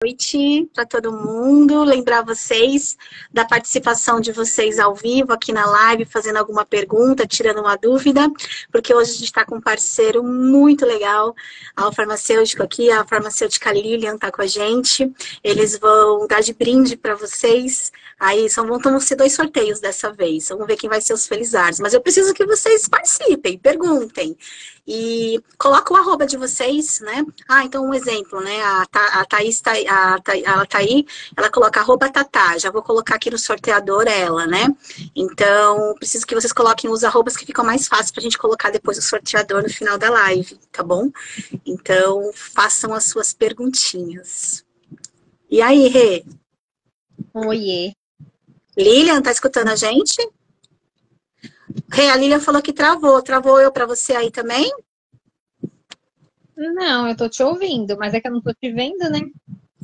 noite para todo mundo. Lembrar vocês da participação de vocês ao vivo aqui na live, fazendo alguma pergunta, tirando uma dúvida, porque hoje a gente está com um parceiro muito legal, o farmacêutico aqui, a farmacêutica Lilian está com a gente. Eles vão dar de brinde para vocês. Aí vão ser 2 sorteios dessa vez. Vamos ver quem vai ser os felizardos. Mas eu preciso que vocês participem, perguntem. E coloca o arroba de vocês, né? Então um exemplo, né? A Thaís, ela tá aí, ela coloca arroba Tatá. Já vou colocar aqui no sorteador ela, né? Então, preciso que vocês coloquem os arrobas que ficam mais fácil pra gente colocar depois o sorteador no final da live, tá bom? Então, façam as suas perguntinhas. E aí, Rê? Oiê. Lilian, tá escutando a gente? Rê, a Lilian falou que travou. Travou eu pra você aí também? Não, eu tô te ouvindo, mas é que eu não tô te vendo, né?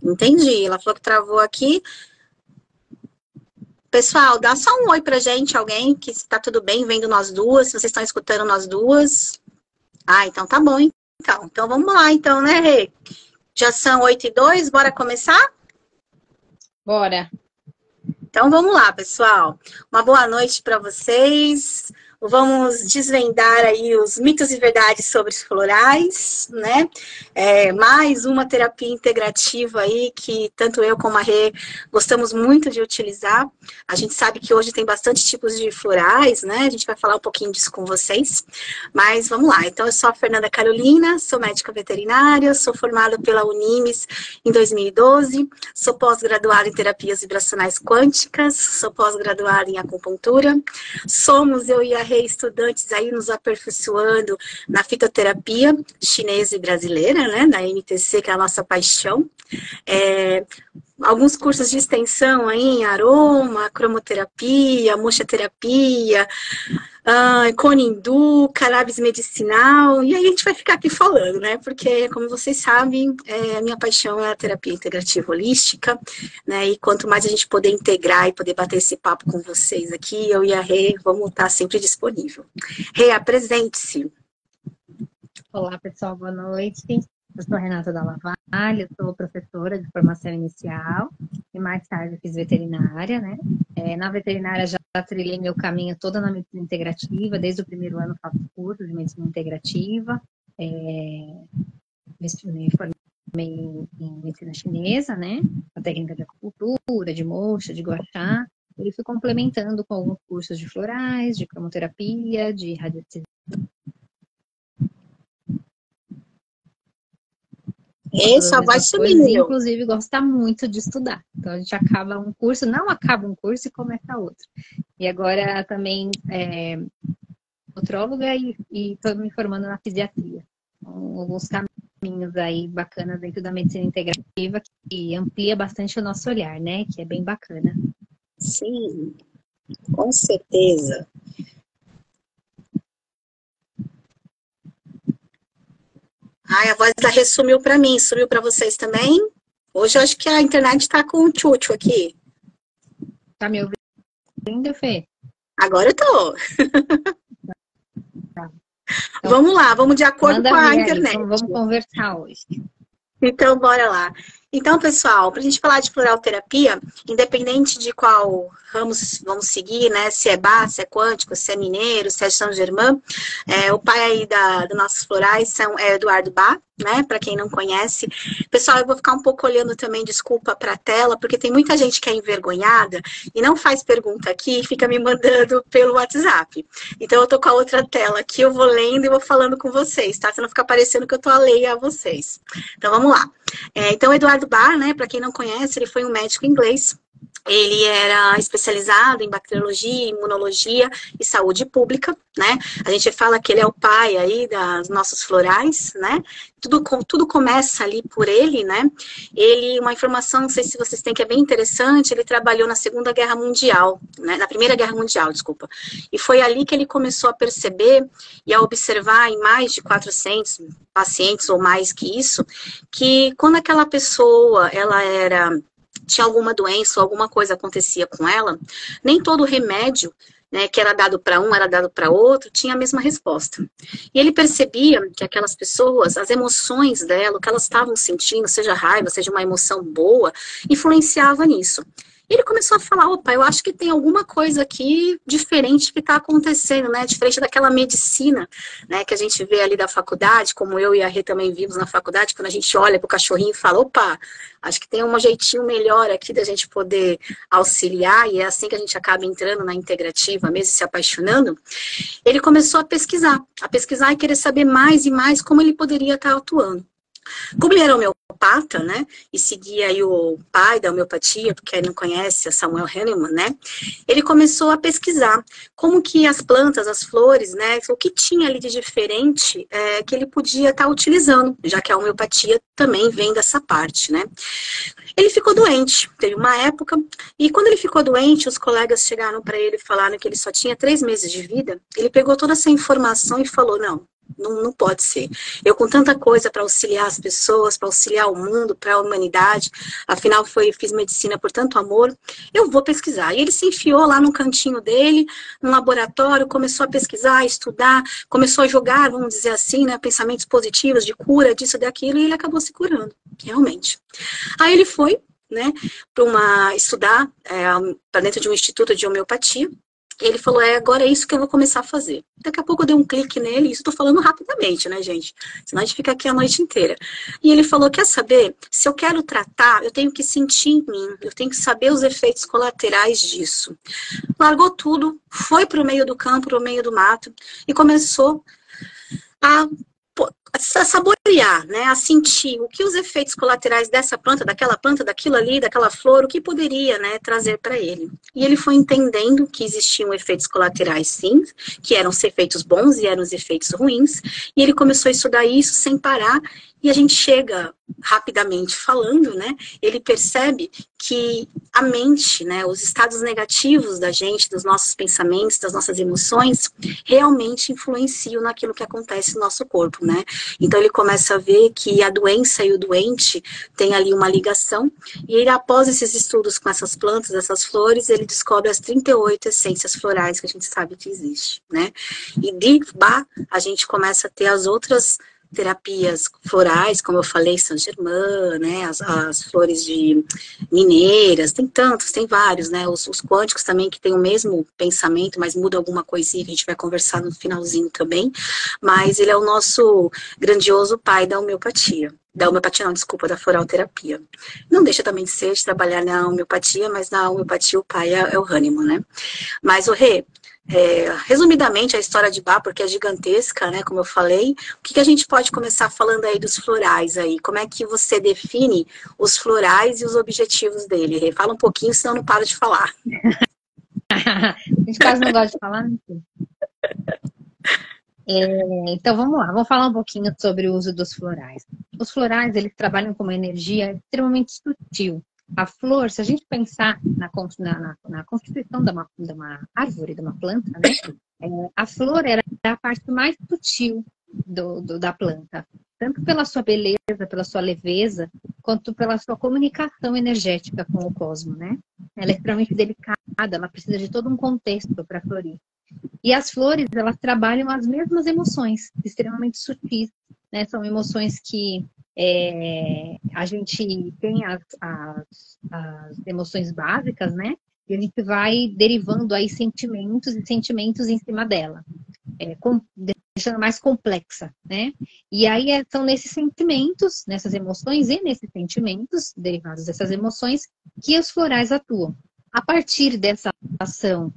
Entendi. Ela falou que travou aqui. Pessoal, dá só um oi pra gente, alguém, que tá tudo bem vendo nós duas, se vocês estão escutando nós duas. Então tá bom, então. Então vamos lá, então, né, Rê? Já são 8h02, bora começar? Bora. Então vamos lá, pessoal. Uma boa noite para vocês. Vamos desvendar aí os mitos e verdades sobre os florais, né? Mais uma terapia integrativa aí que tanto eu como a Rê gostamos muito de utilizar. A gente sabe que hoje tem bastante tipos de florais, né? A gente vai falar um pouquinho disso com vocês. Mas vamos lá. Então, eu sou a Fernanda Carolina, sou médica veterinária, sou formada pela Unimes em 2012, sou pós-graduada em terapias vibracionais quânticas, sou pós-graduada em acupuntura. Somos, eu e a Rê, estudantes aí nos aperfeiçoando na fitoterapia chinesa e brasileira, né, na MTC, que é a nossa paixão. Alguns cursos de extensão aí em aroma, cromoterapia, moxa-terapia, conindu, cannabis medicinal, e aí a gente vai ficar aqui falando, né, porque, como vocês sabem, a minha paixão é a terapia integrativa holística, né, e quanto mais a gente poder integrar e poder bater esse papo com vocês aqui, eu e a Rê vamos estar sempre disponível. Rê, apresente-se. Olá, pessoal, boa noite. Eu sou a Renata Dalla Valle, eu sou professora de formação inicial e mais tarde fiz veterinária, né? Na veterinária já trilhei meu caminho toda na medicina integrativa, desde o primeiro ano faço curso de medicina integrativa, me formei em medicina chinesa, né? A técnica de acupuntura, de moxa, de gua sha, e fui complementando com alguns cursos de florais, de cromoterapia, de radioterapia. Essa vai sumindo. Inclusive, gosta muito de estudar. Então, a gente acaba um curso, não acaba um curso e começa outro. E agora também nutróloga e estou me formando na fisiatria. Então, alguns caminhos aí bacanas dentro da medicina integrativa que amplia bastante o nosso olhar, né? Que é bem bacana. Sim, com certeza. A voz da Rê sumiu para mim, sumiu para vocês também? Hoje eu acho que a internet está com um tchutchu aqui. Tá me ouvindo, Fê? Agora eu tô. Tá. Então, vamos lá, vamos de acordo com a internet. Aí, vamos conversar hoje. Então, bora lá. Então, pessoal, para a gente falar de floralterapia, independente de qual ramos vamos seguir, né? Se é Bach, se é quântico, se é mineiro, se é São Germain, o pai aí dos nossos florais é Eduardo Bach, né? Para quem não conhece. Pessoal, eu vou ficar um pouco olhando também, desculpa, para a tela, porque tem muita gente que é envergonhada e não faz pergunta aqui e fica me mandando pelo WhatsApp. Então, eu tô com a outra tela aqui, eu vou lendo e vou falando com vocês, tá? Pra não ficar parecendo que eu tô alheia a vocês. Então, vamos lá. Então, Eduardo Bach, né, para quem não conhece, ele foi um médico inglês. Ele era especializado em bacteriologia, imunologia e saúde pública, né? A gente fala que ele é o pai aí dos nossos florais, né? Tudo começa ali por ele, né? Uma informação, não sei se vocês têm, que é bem interessante, ele trabalhou na Segunda Guerra Mundial, né? Na Primeira Guerra Mundial, desculpa. E foi ali que ele começou a perceber e a observar em mais de 400 pacientes ou mais que isso, que quando aquela pessoa, tinha alguma doença ou alguma coisa acontecia com ela, nem todo remédio né, que era dado para um, era dado para outro, tinha a mesma resposta. E ele percebia que aquelas pessoas, as emoções dela, o que elas estavam sentindo, seja raiva, seja uma emoção boa, influenciava nisso. E ele começou a falar, opa, eu acho que tem alguma coisa aqui diferente que está acontecendo, né? Diferente daquela medicina, né, que a gente vê ali da faculdade, como eu e a Rê também vimos na faculdade, quando a gente olha para o cachorrinho e fala, opa, acho que tem um jeitinho melhor aqui da gente poder auxiliar, e é assim que a gente acaba entrando na integrativa mesmo, se apaixonando. Ele começou a pesquisar e querer saber mais e mais como ele poderia estar atuando. Como ele era homeopata, né, e seguia aí o pai da homeopatia, porque quem não conhece, é Samuel Hahnemann, né, ele começou a pesquisar como que as plantas, as flores, né, o que tinha ali de diferente que ele podia estar utilizando, já que a homeopatia também vem dessa parte, né. Ele ficou doente, teve uma época, e quando ele ficou doente, os colegas chegaram para ele e falaram que ele só tinha 3 meses de vida. Ele pegou toda essa informação e falou, não pode ser. Eu com tanta coisa para auxiliar as pessoas, para auxiliar o mundo, para a humanidade, afinal fiz medicina por tanto amor, eu vou pesquisar. E ele se enfiou lá no cantinho dele, no laboratório, começou a pesquisar, a estudar, começou a jogar, vamos dizer assim, né, pensamentos positivos de cura, disso, daquilo, e ele acabou se curando, realmente. Aí ele foi, né, para estudar para dentro de um instituto de homeopatia. Ele falou, agora é isso que eu vou começar a fazer. Daqui a pouco eu dei um clique nele, isso eu tô falando rapidamente, né, gente? Senão a gente fica aqui a noite inteira. E ele falou, quer saber? Se eu quero tratar, eu tenho que sentir em mim, eu tenho que saber os efeitos colaterais disso. Largou tudo, foi pro meio do campo, pro meio do mato, e começou a saborear, né, a sentir o que os efeitos colaterais dessa planta, daquilo ali, daquela flor, o que poderia, né, trazer para ele. E ele foi entendendo que existiam efeitos colaterais, sim, que eram os efeitos bons e eram os efeitos ruins, e ele começou a estudar isso sem parar, e a gente chega rapidamente falando, né, ele percebe que a mente, né, os estados negativos da gente, dos nossos pensamentos, das nossas emoções, realmente influenciam naquilo que acontece no nosso corpo, né. Então ele começa a ver que a doença e o doente tem ali uma ligação, e ele, após esses estudos com essas plantas, essas flores, ele descobre as 38 essências florais que a gente sabe que existe, né. E de lá, a gente começa a ter as outras terapias florais, como eu falei, Saint-Germain, né, as flores de mineiras, tem tantos, tem vários, né, os quânticos também que tem o mesmo pensamento, mas muda alguma coisinha que a gente vai conversar no finalzinho também, mas ele é o nosso grandioso pai da homeopatia. Da homeopatia não, desculpa, da floralterapia. Não deixa também de ser, de trabalhar na homeopatia, mas na homeopatia o pai é o Hahnemann, né. Mas, Rê, resumidamente a história de Bach, porque é gigantesca, né, como eu falei, o que a gente pode começar falando aí dos florais aí? Como é que você define os florais e os objetivos dele? Rê? Fala um pouquinho, senão eu não paro de falar. A gente quase não gosta de falar, né? Então vamos lá, vamos falar um pouquinho sobre o uso dos florais. Os florais, eles trabalham com uma energia extremamente sutil. A flor, se a gente pensar na constituição de uma árvore, de uma planta, né? A flor era a parte mais sutil da planta. Tanto pela sua beleza, pela sua leveza, quanto pela sua comunicação energética com o cosmos, né? Ela é extremamente delicada, ela precisa de todo um contexto para florir. E as flores, elas trabalham as mesmas emoções, extremamente sutis, né? São emoções que a gente tem as emoções básicas, né? E a gente vai derivando aí sentimentos e sentimentos em cima dela, deixando mais complexa, né? E aí são nesses sentimentos, nessas emoções e nesses sentimentos, derivados dessas emoções, que os florais atuam. A partir dessa ação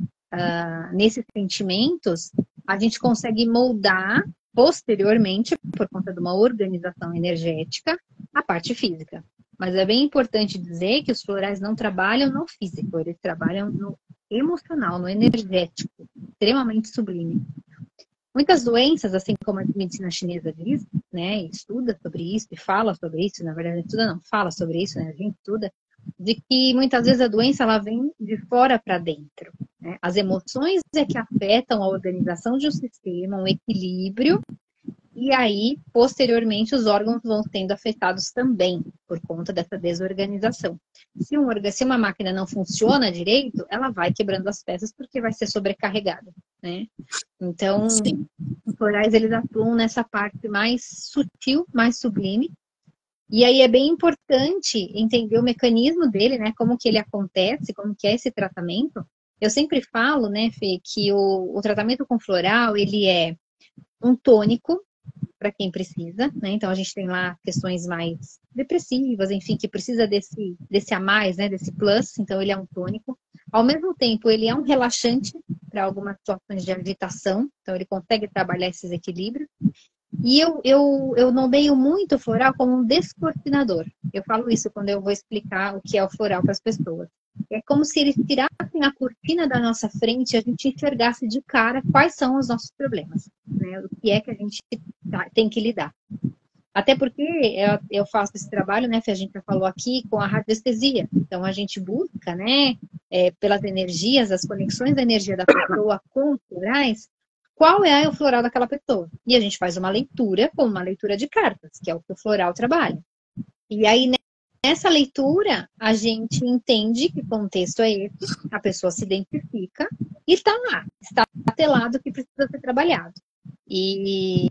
nesses sentimentos, a gente consegue moldar posteriormente, por conta de uma organização energética, a parte física. Mas é bem importante dizer que os florais não trabalham no físico, eles trabalham no emocional, no energético, extremamente sublime. Muitas doenças, assim como a medicina chinesa diz, né, estuda sobre isso e fala sobre isso, na verdade estuda não, fala sobre isso, né, a gente estuda, de que muitas vezes a doença ela vem de fora para dentro, né? As emoções é que afetam a organização de um sistema, um equilíbrio, E aí, posteriormente, os órgãos vão sendo afetados também, por conta dessa desorganização. Se uma máquina não funciona direito, ela vai quebrando as peças porque vai ser sobrecarregada, né? Então, Sim. os florais, eles atuam nessa parte mais sutil, mais sublime. E aí é bem importante entender o mecanismo dele, né? Como que ele acontece, como que é esse tratamento. Eu sempre falo, né, Fê, que o tratamento com floral, ele é um tônico, para quem precisa, né? Então a gente tem lá questões mais depressivas, enfim, que precisa desse a mais, né? Desse plus, então ele é um tônico. Ao mesmo tempo, ele é um relaxante para algumas situações de agitação, então ele consegue trabalhar esses equilíbrios. E eu nomeio muito o floral como um descortinador. Eu falo isso quando eu vou explicar o que é o floral para as pessoas. É como se eles tirassem a cortina da nossa frente e a gente enxergasse de cara quais são os nossos problemas, né? O que é que a gente tem que lidar. Até porque eu faço esse trabalho, né, que a gente já falou aqui, com a radiestesia. Então, a gente busca, né, pelas energias, as conexões da energia da pessoa com os florais, qual é o floral daquela pessoa. E a gente faz uma leitura, como uma leitura de cartas, que é o que o floral trabalha. E aí, nessa leitura, a gente entende que contexto é esse, a pessoa se identifica e está lá, está atelado que precisa ser trabalhado. E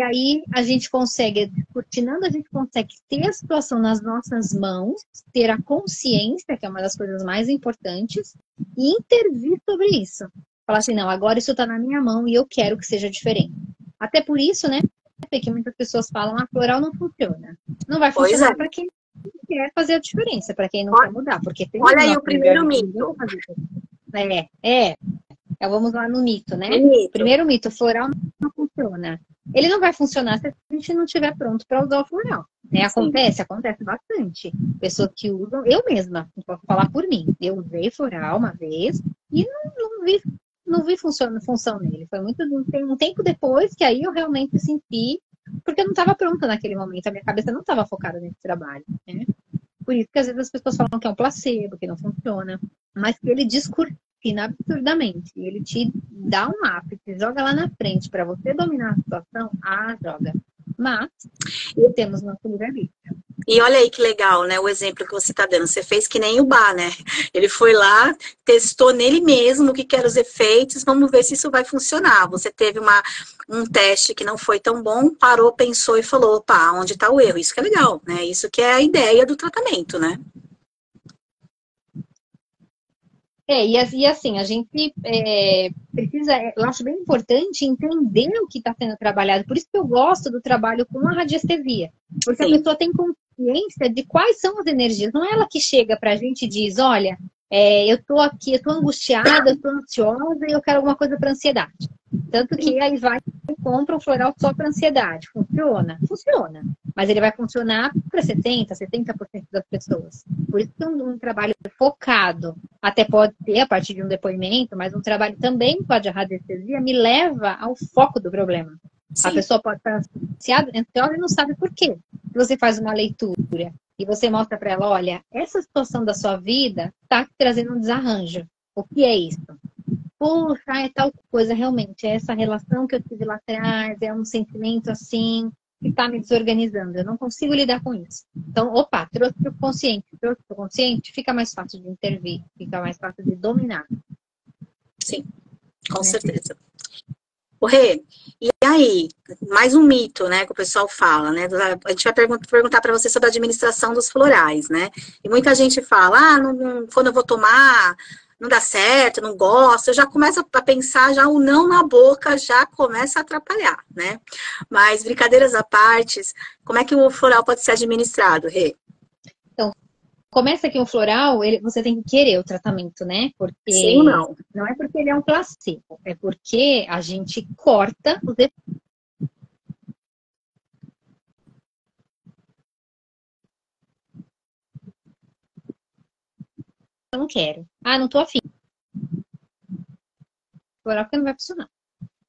aí a gente consegue, descortinando, a gente consegue ter a situação nas nossas mãos, ter a consciência, que é uma das coisas mais importantes, e intervir sobre isso. Falar assim, não, agora isso está na minha mão e eu quero que seja diferente. Até por isso, né, que muitas pessoas falam, floral não funciona. Não vai funcionar para quem quer fazer a diferença, para quem não quer mudar. Porque tem olha aí o primeiro mito. Então vamos lá no mito, né? Mito. Primeiro mito, floral não funciona. Ele não vai funcionar se a gente não estiver pronto para usar o floral. Né? Acontece bastante. Pessoas que usam, eu mesma, não posso falar por mim. Eu usei floral uma vez e não vi função nele. Foi um tempo depois que aí eu realmente senti, porque eu não estava pronta naquele momento, a minha cabeça não estava focada nesse trabalho. Né? Por isso que às vezes as pessoas falam que é um placebo, que não funciona, mas que ele descortina absurdamente. Ele te dá um up, te joga lá na frente para você dominar a situação, joga. Mas temos nosso livre-arbítrio. E olha aí que legal, né? O exemplo que você está dando. Você fez que nem o Bá, né? Ele foi lá, testou nele mesmo o que eram os efeitos, vamos ver se isso vai funcionar. Você teve um teste que não foi tão bom, parou, pensou e falou, opa, onde está o erro? Isso que é legal, né? Isso que é a ideia do tratamento, né? E assim, a gente precisa, eu acho bem importante entender o que está sendo trabalhado. Por isso que eu gosto do trabalho com a radiestesia. Porque Sim. A pessoa tem consciência de quais são as energias. Não é ela que chega para a gente e diz, olha, eu tô aqui, eu tô angustiada, eu tô ansiosa e eu quero alguma coisa para ansiedade. Tanto que aí vai e compra um floral só para ansiedade. Funciona? Funciona. Mas ele vai funcionar para 70%, 70% das pessoas. Por isso que um trabalho focado, até pode ser a partir de um depoimento, mas um trabalho também com a radiestesia me leva ao foco do problema. Sim. A pessoa pode estar ansiosa e não sabe por quê. Se você faz uma leitura e você mostra para ela, olha, essa situação da sua vida está trazendo um desarranjo. O que é isso? Poxa, é tal coisa, realmente. É essa relação que eu tive lá atrás, é um sentimento assim, que está me desorganizando. Eu não consigo lidar com isso. Então, trouxe para o consciente, fica mais fácil de intervir, fica mais fácil de dominar. Sim, com certeza. O Rê, e aí, mais um mito, né, que o pessoal fala, né, a gente vai perguntar para você sobre a administração dos florais, né, e muita gente fala, quando eu vou tomar, não dá certo, não gosto, eu já começo a pensar, já o não na boca já começa a atrapalhar, né, mas brincadeiras à parte, como é que o floral pode ser administrado, Rê? Começa que o floral, você tem que querer o tratamento, né? Porque sim ou não? Não é porque ele é um placebo, é porque a gente corta os efeitos. Eu não quero. Não tô afim. Floral porque não vai funcionar.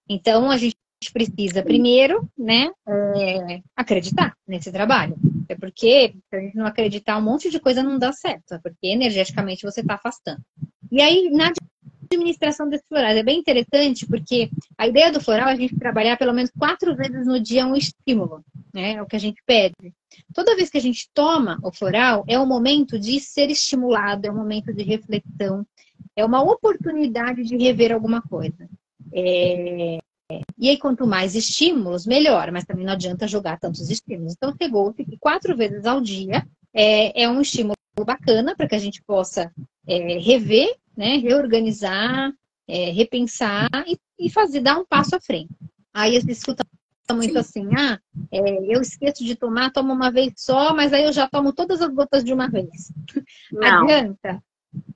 Então, a gente precisa primeiro, né, acreditar nesse trabalho. É porque, se a gente não acreditar, um monte de coisa não dá certo. Porque energeticamente você está afastando. E aí, na administração desses florais. É bem interessante porque a ideia do floral é a gente trabalhar pelo menos 4 vezes no dia um estímulo, né? É o que a gente pede. Toda vez que a gente toma o floral, é um momento de ser estimulado, é um momento de reflexão, é uma oportunidade de rever alguma coisa. E aí, quanto mais estímulos, melhor, mas também não adianta jogar tantos estímulos. Então, chegou-se que 4 vezes ao dia é um estímulo bacana para que a gente possa rever, né, reorganizar, repensar e fazer, dar um passo à frente. Aí a gente escuta muito assim, eu esqueço de tomar, tomo uma vez só, mas aí eu já tomo todas as gotas de uma vez. Não. Adianta?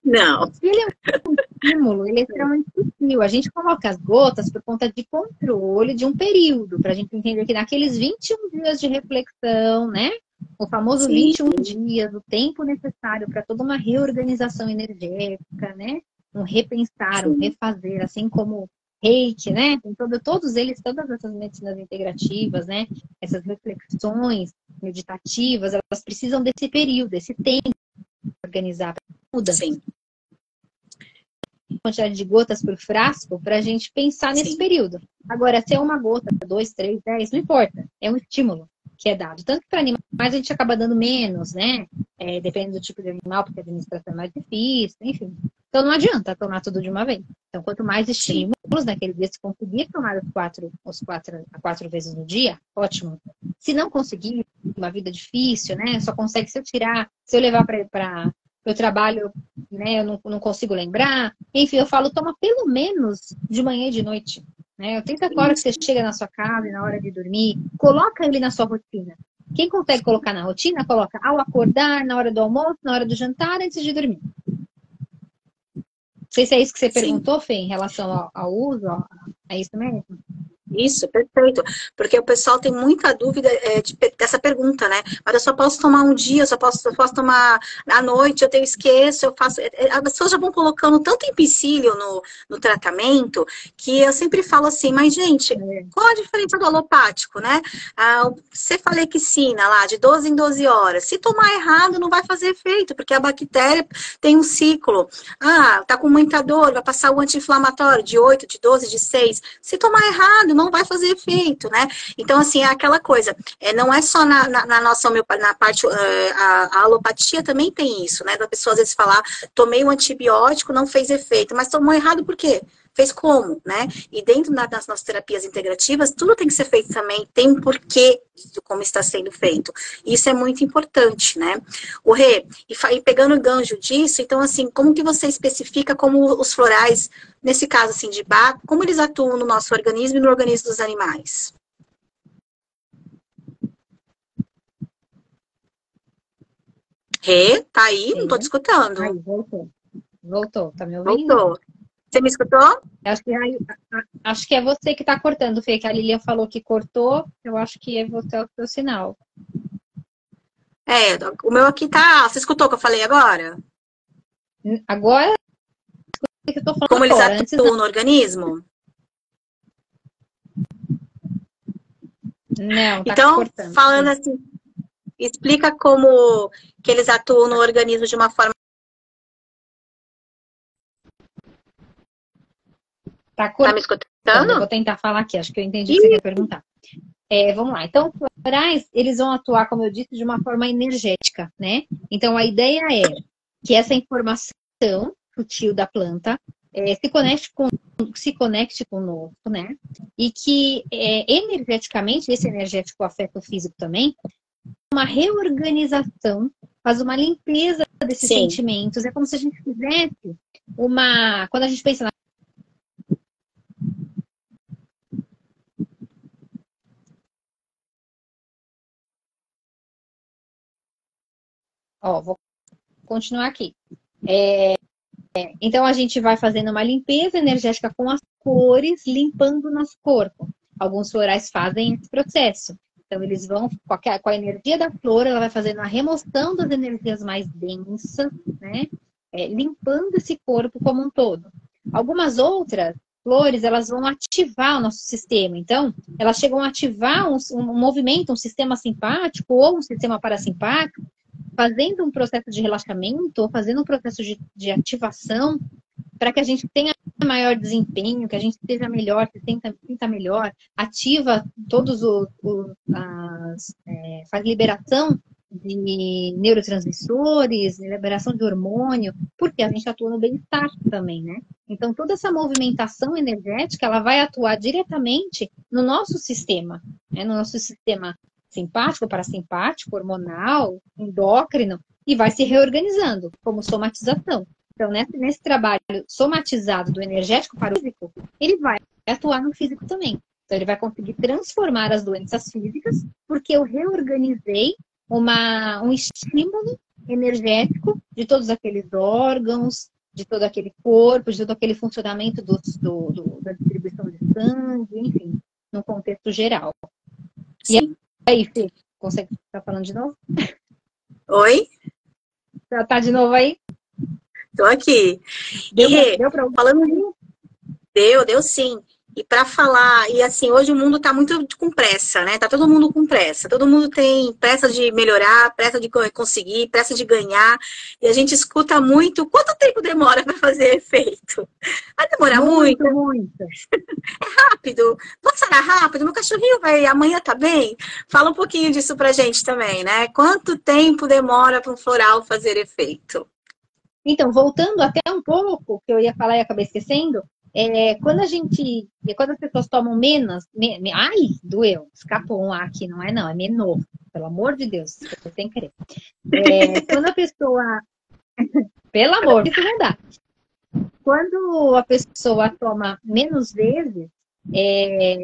Não. Ele é um estímulo, ele é extremamente sutil. A gente coloca as gotas por conta de controle de um período, para a gente entender que naqueles 21 dias de reflexão, né? O famoso 21 dias, o tempo necessário para toda uma reorganização energética, né? Um repensar, um refazer, assim como Reiki, né? Tem todos eles, todas essas medicinas integrativas, né? Essas reflexões meditativas, elas precisam desse período, desse tempo para organizar, muda. Sim. Quantidade de gotas por frasco para a gente pensar nesse período. Agora, se é uma gota, 2, 3, 10, não importa. É um estímulo que é dado. Tanto que para animais a gente acaba dando menos, né? Depende do tipo de animal, porque a administração é mais difícil, enfim. Então não adianta tomar tudo de uma vez. Então, quanto mais estímulos naquele dia, se conseguir tomar a 4 vezes no dia, ótimo. Se não conseguir, uma vida difícil, né? Só consegue se eu levar para eu trabalho, né? Eu não consigo lembrar. Enfim, eu falo, toma pelo menos de manhã e de noite. Né? 30 horas que você chega na sua casa e na hora de dormir, coloca ele na sua rotina. Quem consegue colocar na rotina, coloca ao acordar, na hora do almoço, na hora do jantar, antes de dormir. Não sei se é isso que você perguntou, Fê, em relação ao uso, é isso mesmo? Isso, perfeito. Porque o pessoal tem muita dúvida dessa pergunta, né? Mas eu só posso tomar um dia, eu posso tomar à noite, eu esqueço, eu faço. As pessoas já vão colocando tanto empecilho no tratamento que eu sempre falo assim, mas, gente, qual a diferença do alopático, né? Cefalexina lá, de 12 em 12 horas. Se tomar errado, não vai fazer efeito, porque a bactéria tem um ciclo. Tá com muita dor, vai passar o anti-inflamatório de 8, de 12, de 6. Se tomar errado, não vai fazer efeito, né? Então, assim, é aquela coisa, não é só na nossa homeopatia, na parte, a alopatia também tem isso, né? Da pessoa às vezes falar, tomei um antibiótico, não fez efeito, mas tomou errado por quê? Fez como, né? E dentro das nossas terapias integrativas, tudo tem que ser feito também, tem um porquê de como está sendo feito. Isso é muito importante, né? O Rê, e pegando o gancho disso, então, assim, como que você especifica como os florais, nesse caso, assim, de Bach, como eles atuam no nosso organismo e no organismo dos animais? Rê, tá aí? Não tô te escutando. Aí, voltou, tá me ouvindo? Voltou. Você me escutou? Acho que é você que tá cortando, Fê, que a Lilian falou que cortou, eu acho que é você o seu sinal. O meu aqui tá... Você escutou o que eu falei agora? Agora, que eu tô falando como eles agora, atuam no organismo? Não, tá então, cortando. Falando assim, explica como que eles atuam no organismo de uma forma... Tá me escutando? Eu vou tentar falar aqui, acho que eu entendi o que você quer perguntar. Vamos lá. Então, os florais, eles vão atuar, como eu disse, de uma forma energética, né? Então, a ideia é que essa informação sutil da planta se conecte conosco, né? E que, energeticamente, esse energético afeta o físico também, uma reorganização, faz uma limpeza desses sentimentos. É como se a gente fizesse uma... Quando a gente pensa na... vou continuar aqui. Então, a gente vai fazendo uma limpeza energética com as cores, limpando o nosso corpo. Alguns florais fazem esse processo. Então, eles vão, com a energia da flor, ela vai fazendo a remoção das energias mais densas, né? Limpando esse corpo como um todo. Algumas outras flores, elas vão ativar o nosso sistema. Então, elas chegam a ativar um movimento, um sistema simpático ou um sistema parasimpático, fazendo um processo de relaxamento ou fazendo um processo de ativação para que a gente tenha maior desempenho, que a gente esteja melhor, se sinta melhor, ativa todos faz liberação de neurotransmissores, liberação de hormônio, porque a gente atua no bem-estar também, né? Então, toda essa movimentação energética, ela vai atuar diretamente no nosso sistema, né? No nosso sistema simpático, parasimpático, hormonal, endócrino, e vai se reorganizando como somatização. Então, nesse trabalho somatizado do energético para o físico, ele vai atuar no físico também. Então, ele vai conseguir transformar as doenças físicas, porque eu reorganizei um estímulo energético de todos aqueles órgãos, de todo aquele corpo, de todo aquele funcionamento da distribuição de sangue, enfim, no contexto geral. Sim. E aí, Fê, consegue estar falando de novo? Oi? Tá de novo aí? Tô aqui. Deu pra falando... Deu sim. E para falar, e assim, hoje o mundo está muito com pressa, né? Tá todo mundo com pressa. Todo mundo tem pressa de melhorar, pressa de conseguir, pressa de ganhar. E a gente escuta muito, quanto tempo demora para fazer efeito? Vai demorar muito? Muito. É rápido? Vou sarar rápido? Meu cachorrinho vai, amanhã tá bem? Fala um pouquinho disso pra gente também, né? Quanto tempo demora para um floral fazer efeito? Então, voltando até um pouco, que eu ia falar e acabei esquecendo, quando as pessoas tomam menos, ai, doeu, escapou um A aqui, não, é menor, pelo amor de Deus, você tem que querer. Quando a pessoa, pelo amor, isso não dá. Quando a pessoa toma menos vezes,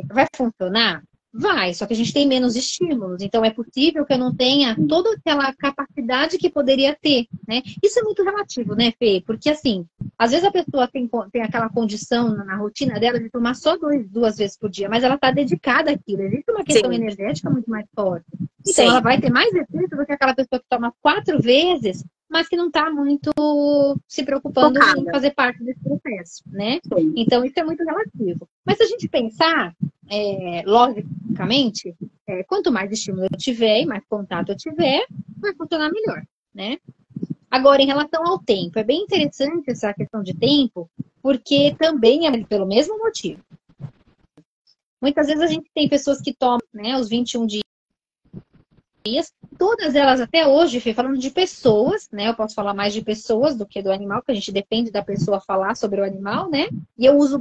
vai funcionar? Vai, só que a gente tem menos estímulos, então é possível que eu não tenha toda aquela capacidade que poderia ter, né? Isso é muito relativo, né, Fê? Porque, assim, às vezes a pessoa tem aquela condição na rotina dela de tomar só 2 vezes por dia, mas ela está dedicada àquilo. Existe uma questão energética muito mais forte. Então, ela vai ter mais efeito do que aquela pessoa que toma 4 vezes, mas que não está muito se preocupando em fazer parte desse processo, né? Sim. Então, isso é muito relativo. Mas se a gente pensar, logicamente, quanto mais estímulo eu tiver e mais contato eu tiver, vai funcionar melhor, né? Agora, em relação ao tempo, é bem interessante essa questão de tempo, porque também é pelo mesmo motivo. Muitas vezes a gente tem pessoas que tomam, né, os 21 dias, todas elas até hoje, falando de pessoas, né? Eu posso falar mais de pessoas do que do animal, porque a gente depende da pessoa falar sobre o animal, né? E eu uso,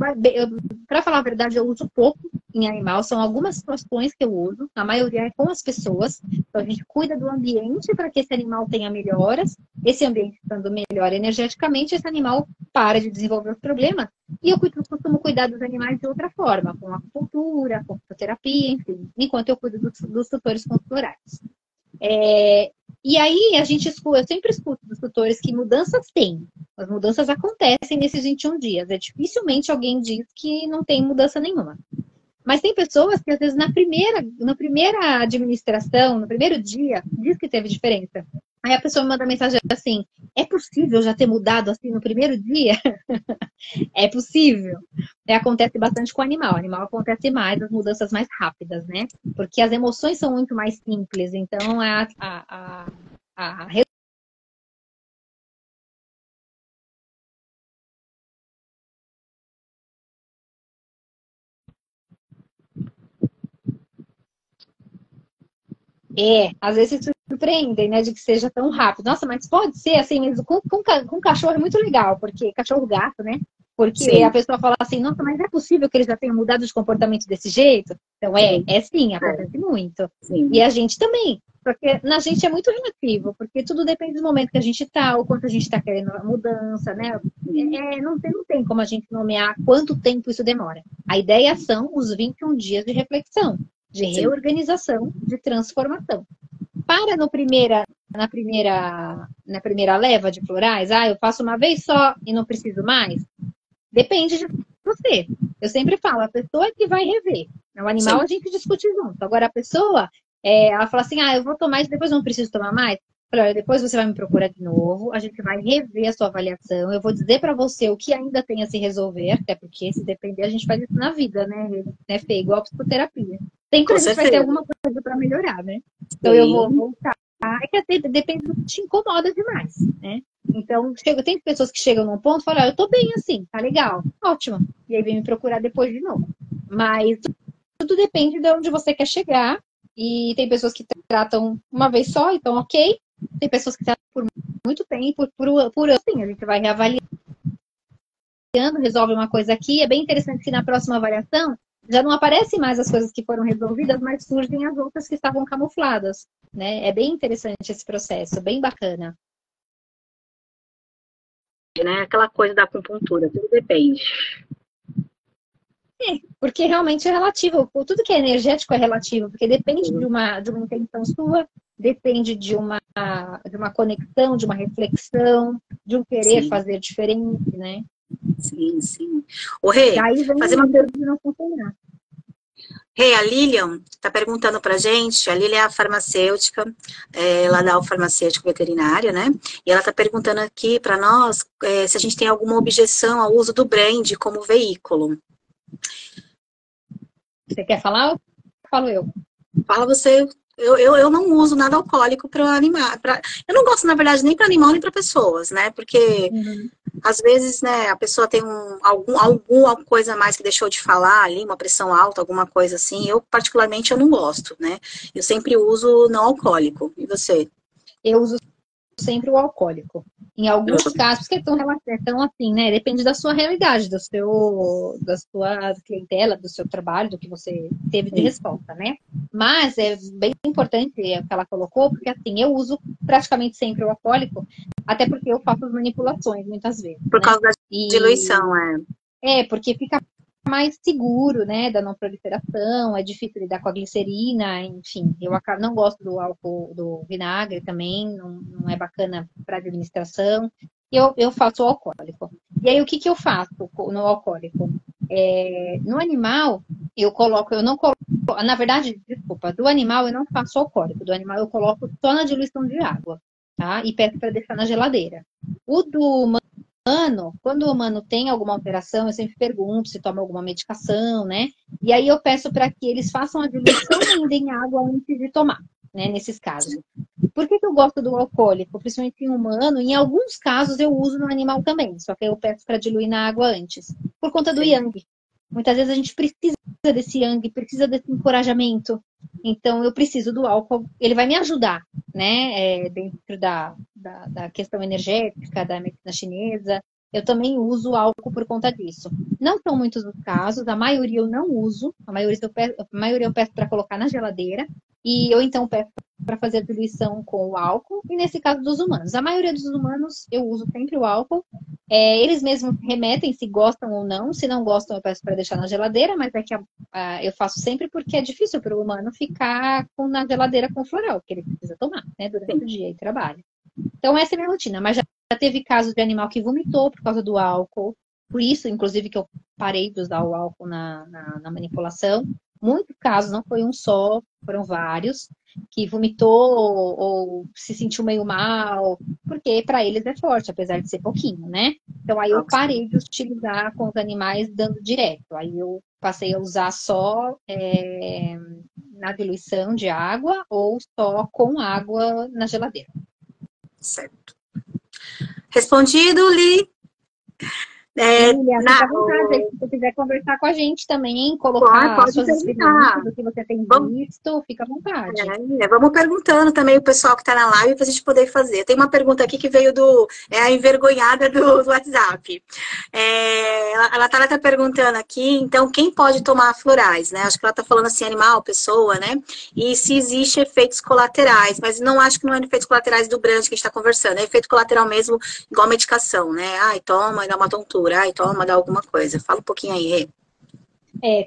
para falar a verdade, eu uso pouco em animal, são algumas situações que eu uso, a maioria é com as pessoas, então a gente cuida do ambiente para que esse animal tenha melhoras, esse ambiente estando melhor energeticamente, esse animal para de desenvolver os problemas, e eu costumo cuidar dos animais de outra forma, com acupuntura, com fitoterapia, enfim, enquanto eu cuido dos tutores consultorais. E aí eu sempre escuto dos tutores que mudanças tem. As mudanças acontecem nesses 21 dias. Dificilmente alguém diz que não tem mudança nenhuma. Mas tem pessoas que, às vezes, na primeira administração, no primeiro dia, diz que teve diferença. Aí a pessoa me manda mensagem assim, é possível já ter mudado assim no primeiro dia? É possível. Acontece bastante com o animal. O animal acontece mais, as mudanças mais rápidas, né? Porque as emoções são muito mais simples. Então, às vezes se surpreendem, né, de que seja tão rápido. Nossa, mas pode ser assim mesmo. Com cachorro é muito legal, porque cachorro-gato, né? Porque sim, a pessoa fala assim, nossa, mas é possível que eles já tenham mudado de comportamento desse jeito? Então, sim, acontece muito. Sim. E a gente também. Porque na gente é muito relativo, porque tudo depende do momento que a gente tá, o quanto a gente tá querendo a mudança, né? Não tem como a gente nomear quanto tempo isso demora. A ideia são os 21 dias de reflexão, de reorganização, de transformação. Para na primeira leva de florais, eu faço uma vez só e não preciso mais. Depende de você. Eu sempre falo, a pessoa é que vai rever. O animal sim, a gente discute junto. Agora a pessoa, ela fala assim, eu vou tomar isso, depois não preciso tomar mais. Olha, depois você vai me procurar de novo, a gente vai rever a sua avaliação, eu vou dizer para você o que ainda tem a se resolver, até porque se depender a gente faz isso na vida, né, Fê? Igual a psicoterapia. Sempre a gente vai ter alguma coisa para melhorar, né? Então eu vou voltar. É que depende do que te incomoda demais, né? Então, tem pessoas que chegam num ponto e falam, eu tô bem assim, tá legal, ótimo. E aí vem me procurar depois de novo. Mas tudo depende de onde você quer chegar. E tem pessoas que tratam uma vez só, então ok. Tem pessoas que tratam por muito tempo, por assim, a gente vai reavaliando, resolve uma coisa aqui. É bem interessante que na próxima avaliação já não aparecem mais as coisas que foram resolvidas, mas surgem as outras que estavam camufladas, né? É bem interessante esse processo, bem bacana. Né? Aquela coisa da acupuntura, tudo depende. Porque realmente é relativo. Tudo que é energético é relativo, porque depende de uma intenção sua, depende de uma conexão, de uma reflexão, de um querer Sim. fazer diferente, né? Sim, sim. O Rê, Daí vem fazer uma pergunta. de não funcionar. Rê, a Lilian está perguntando pra gente, a Lilian é a farmacêutica, ela dá o farmacêutico veterinário, né? E ela está perguntando aqui para nós se a gente tem alguma objeção ao uso do brand como veículo. Você quer falar ou falo eu? Fala você. Eu não uso nada alcoólico para animar. Eu não gosto, na verdade, nem para animal, nem para pessoas, né? Porque, às vezes, né, a pessoa tem alguma coisa a mais que deixou de falar ali, uma pressão alta, alguma coisa assim. Eu, particularmente, eu não gosto, né? Eu sempre uso não alcoólico. E você? Eu uso sempre o alcoólico. Em alguns casos, porque é tão assim, né? Depende da sua realidade, da sua clientela, do seu trabalho, do que você teve de resposta, né? Mas é bem importante o que ela colocou, porque assim, eu uso praticamente sempre o alcoólico, até porque eu faço as manipulações muitas vezes, Por né? causa da diluição, Porque fica mais seguro, né, da não proliferação, é difícil lidar com a glicerina, enfim, eu não gosto do álcool, do vinagre também, não é bacana para administração, eu faço o alcoólico. E aí, o que eu faço no alcoólico? No animal, eu não coloco, na verdade, desculpa, do animal eu não faço alcoólico, do animal eu coloco só na diluição de água, tá? E peço para deixar na geladeira. O do humano, quando o humano tem alguma alteração, eu sempre pergunto se toma alguma medicação, né? E aí eu peço para que eles façam a diluição ainda em água antes de tomar, né? Nesses casos. Por que eu gosto do alcoólico? Principalmente em humano, em alguns casos eu uso no animal também, só que eu peço para diluir na água antes. Por conta do yang. Muitas vezes a gente precisa desse yang, precisa desse encorajamento. Então eu preciso do álcool, ele vai me ajudar, né? Dentro da questão energética, da medicina chinesa. Eu também uso álcool por conta disso. Não são muitos os casos, a maioria eu não uso, a maioria eu peço para colocar na geladeira, e eu então peço para fazer a diluição com o álcool, e nesse caso dos humanos. A maioria dos humanos eu uso sempre o álcool. Eles mesmos remetem se gostam ou não. Se não gostam, eu peço para deixar na geladeira, mas é que eu faço sempre porque é difícil para o humano ficar na geladeira com floral, porque ele precisa tomar, né, durante o dia e trabalho. Então, essa é a minha rotina. Mas já teve casos de animal que vomitou por causa do álcool. Por isso, inclusive, que eu parei de usar o álcool na manipulação. Muitos casos, não foi um só, foram vários, que vomitou ou se sentiu meio mal, porque para eles é forte, apesar de ser pouquinho, né? Então, aí eu parei de utilizar com os animais dando direto. Aí eu passei a usar só na diluição de água ou só com água na geladeira. Certo. Respondido, Li? Lilia, fica à vontade aí, se você quiser conversar com a gente também, colocar suas experiências, o que você tem visto, fica à vontade. Vamos perguntando também o pessoal que está na live para a gente poder fazer. Tem uma pergunta aqui que veio a envergonhada do WhatsApp. Ela está perguntando aqui, então, quem pode tomar florais, né? Acho que ela está falando assim, animal, pessoa, né? E se existe efeitos colaterais, mas não acho que não é efeitos colaterais do brand que a gente está conversando, é efeito colateral mesmo, igual medicação, né? Ai, toma, dá uma tontura, ai, toma, dá alguma coisa. Fala um pouquinho aí,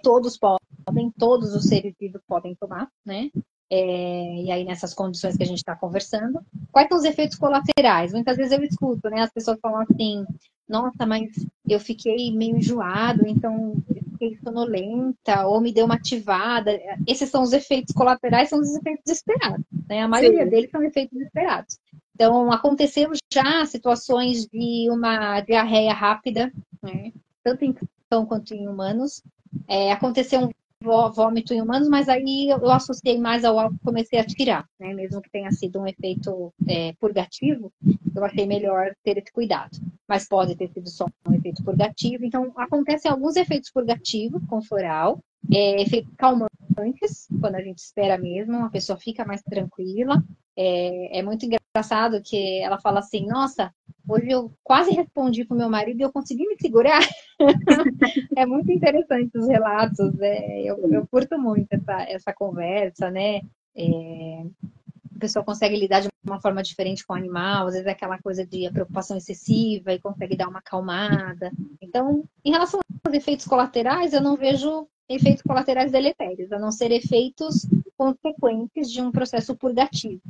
Todos podem, todos os seres vivos podem tomar, né? E aí, nessas condições que a gente está conversando. Quais são os efeitos colaterais? Muitas vezes eu escuto, né? As pessoas falam assim, nossa, mas eu fiquei meio enjoado, então eu fiquei sonolenta, ou me deu uma ativada. Esses são os efeitos colaterais, são os efeitos esperados, né? A maioria deles são efeitos esperados. Então, aconteceu já situações de uma diarreia rápida, né? Tanto em cão quanto em humanos. Aconteceu um vômito em humanos, mas aí eu associei mais ao álcool e comecei a tirar, né? Mesmo que tenha sido um efeito purgativo, eu achei melhor ter esse cuidado. Mas pode ter sido só um efeito purgativo. Então, acontecem alguns efeitos purgativos com floral, efeitos calmantes, quando a gente espera mesmo, a pessoa fica mais tranquila. É muito engraçado que ela fala assim, nossa, hoje eu quase respondi pro meu marido e eu consegui me segurar. É muito interessante os relatos, eu curto muito essa conversa, né? A pessoa consegue lidar de uma forma diferente com o animal, às vezes é aquela coisa de a preocupação excessiva e consegue dar uma acalmada. Então, em relação aos efeitos colaterais, eu não vejo efeitos colaterais deletérios, a não ser efeitos consequentes de um processo purgativo.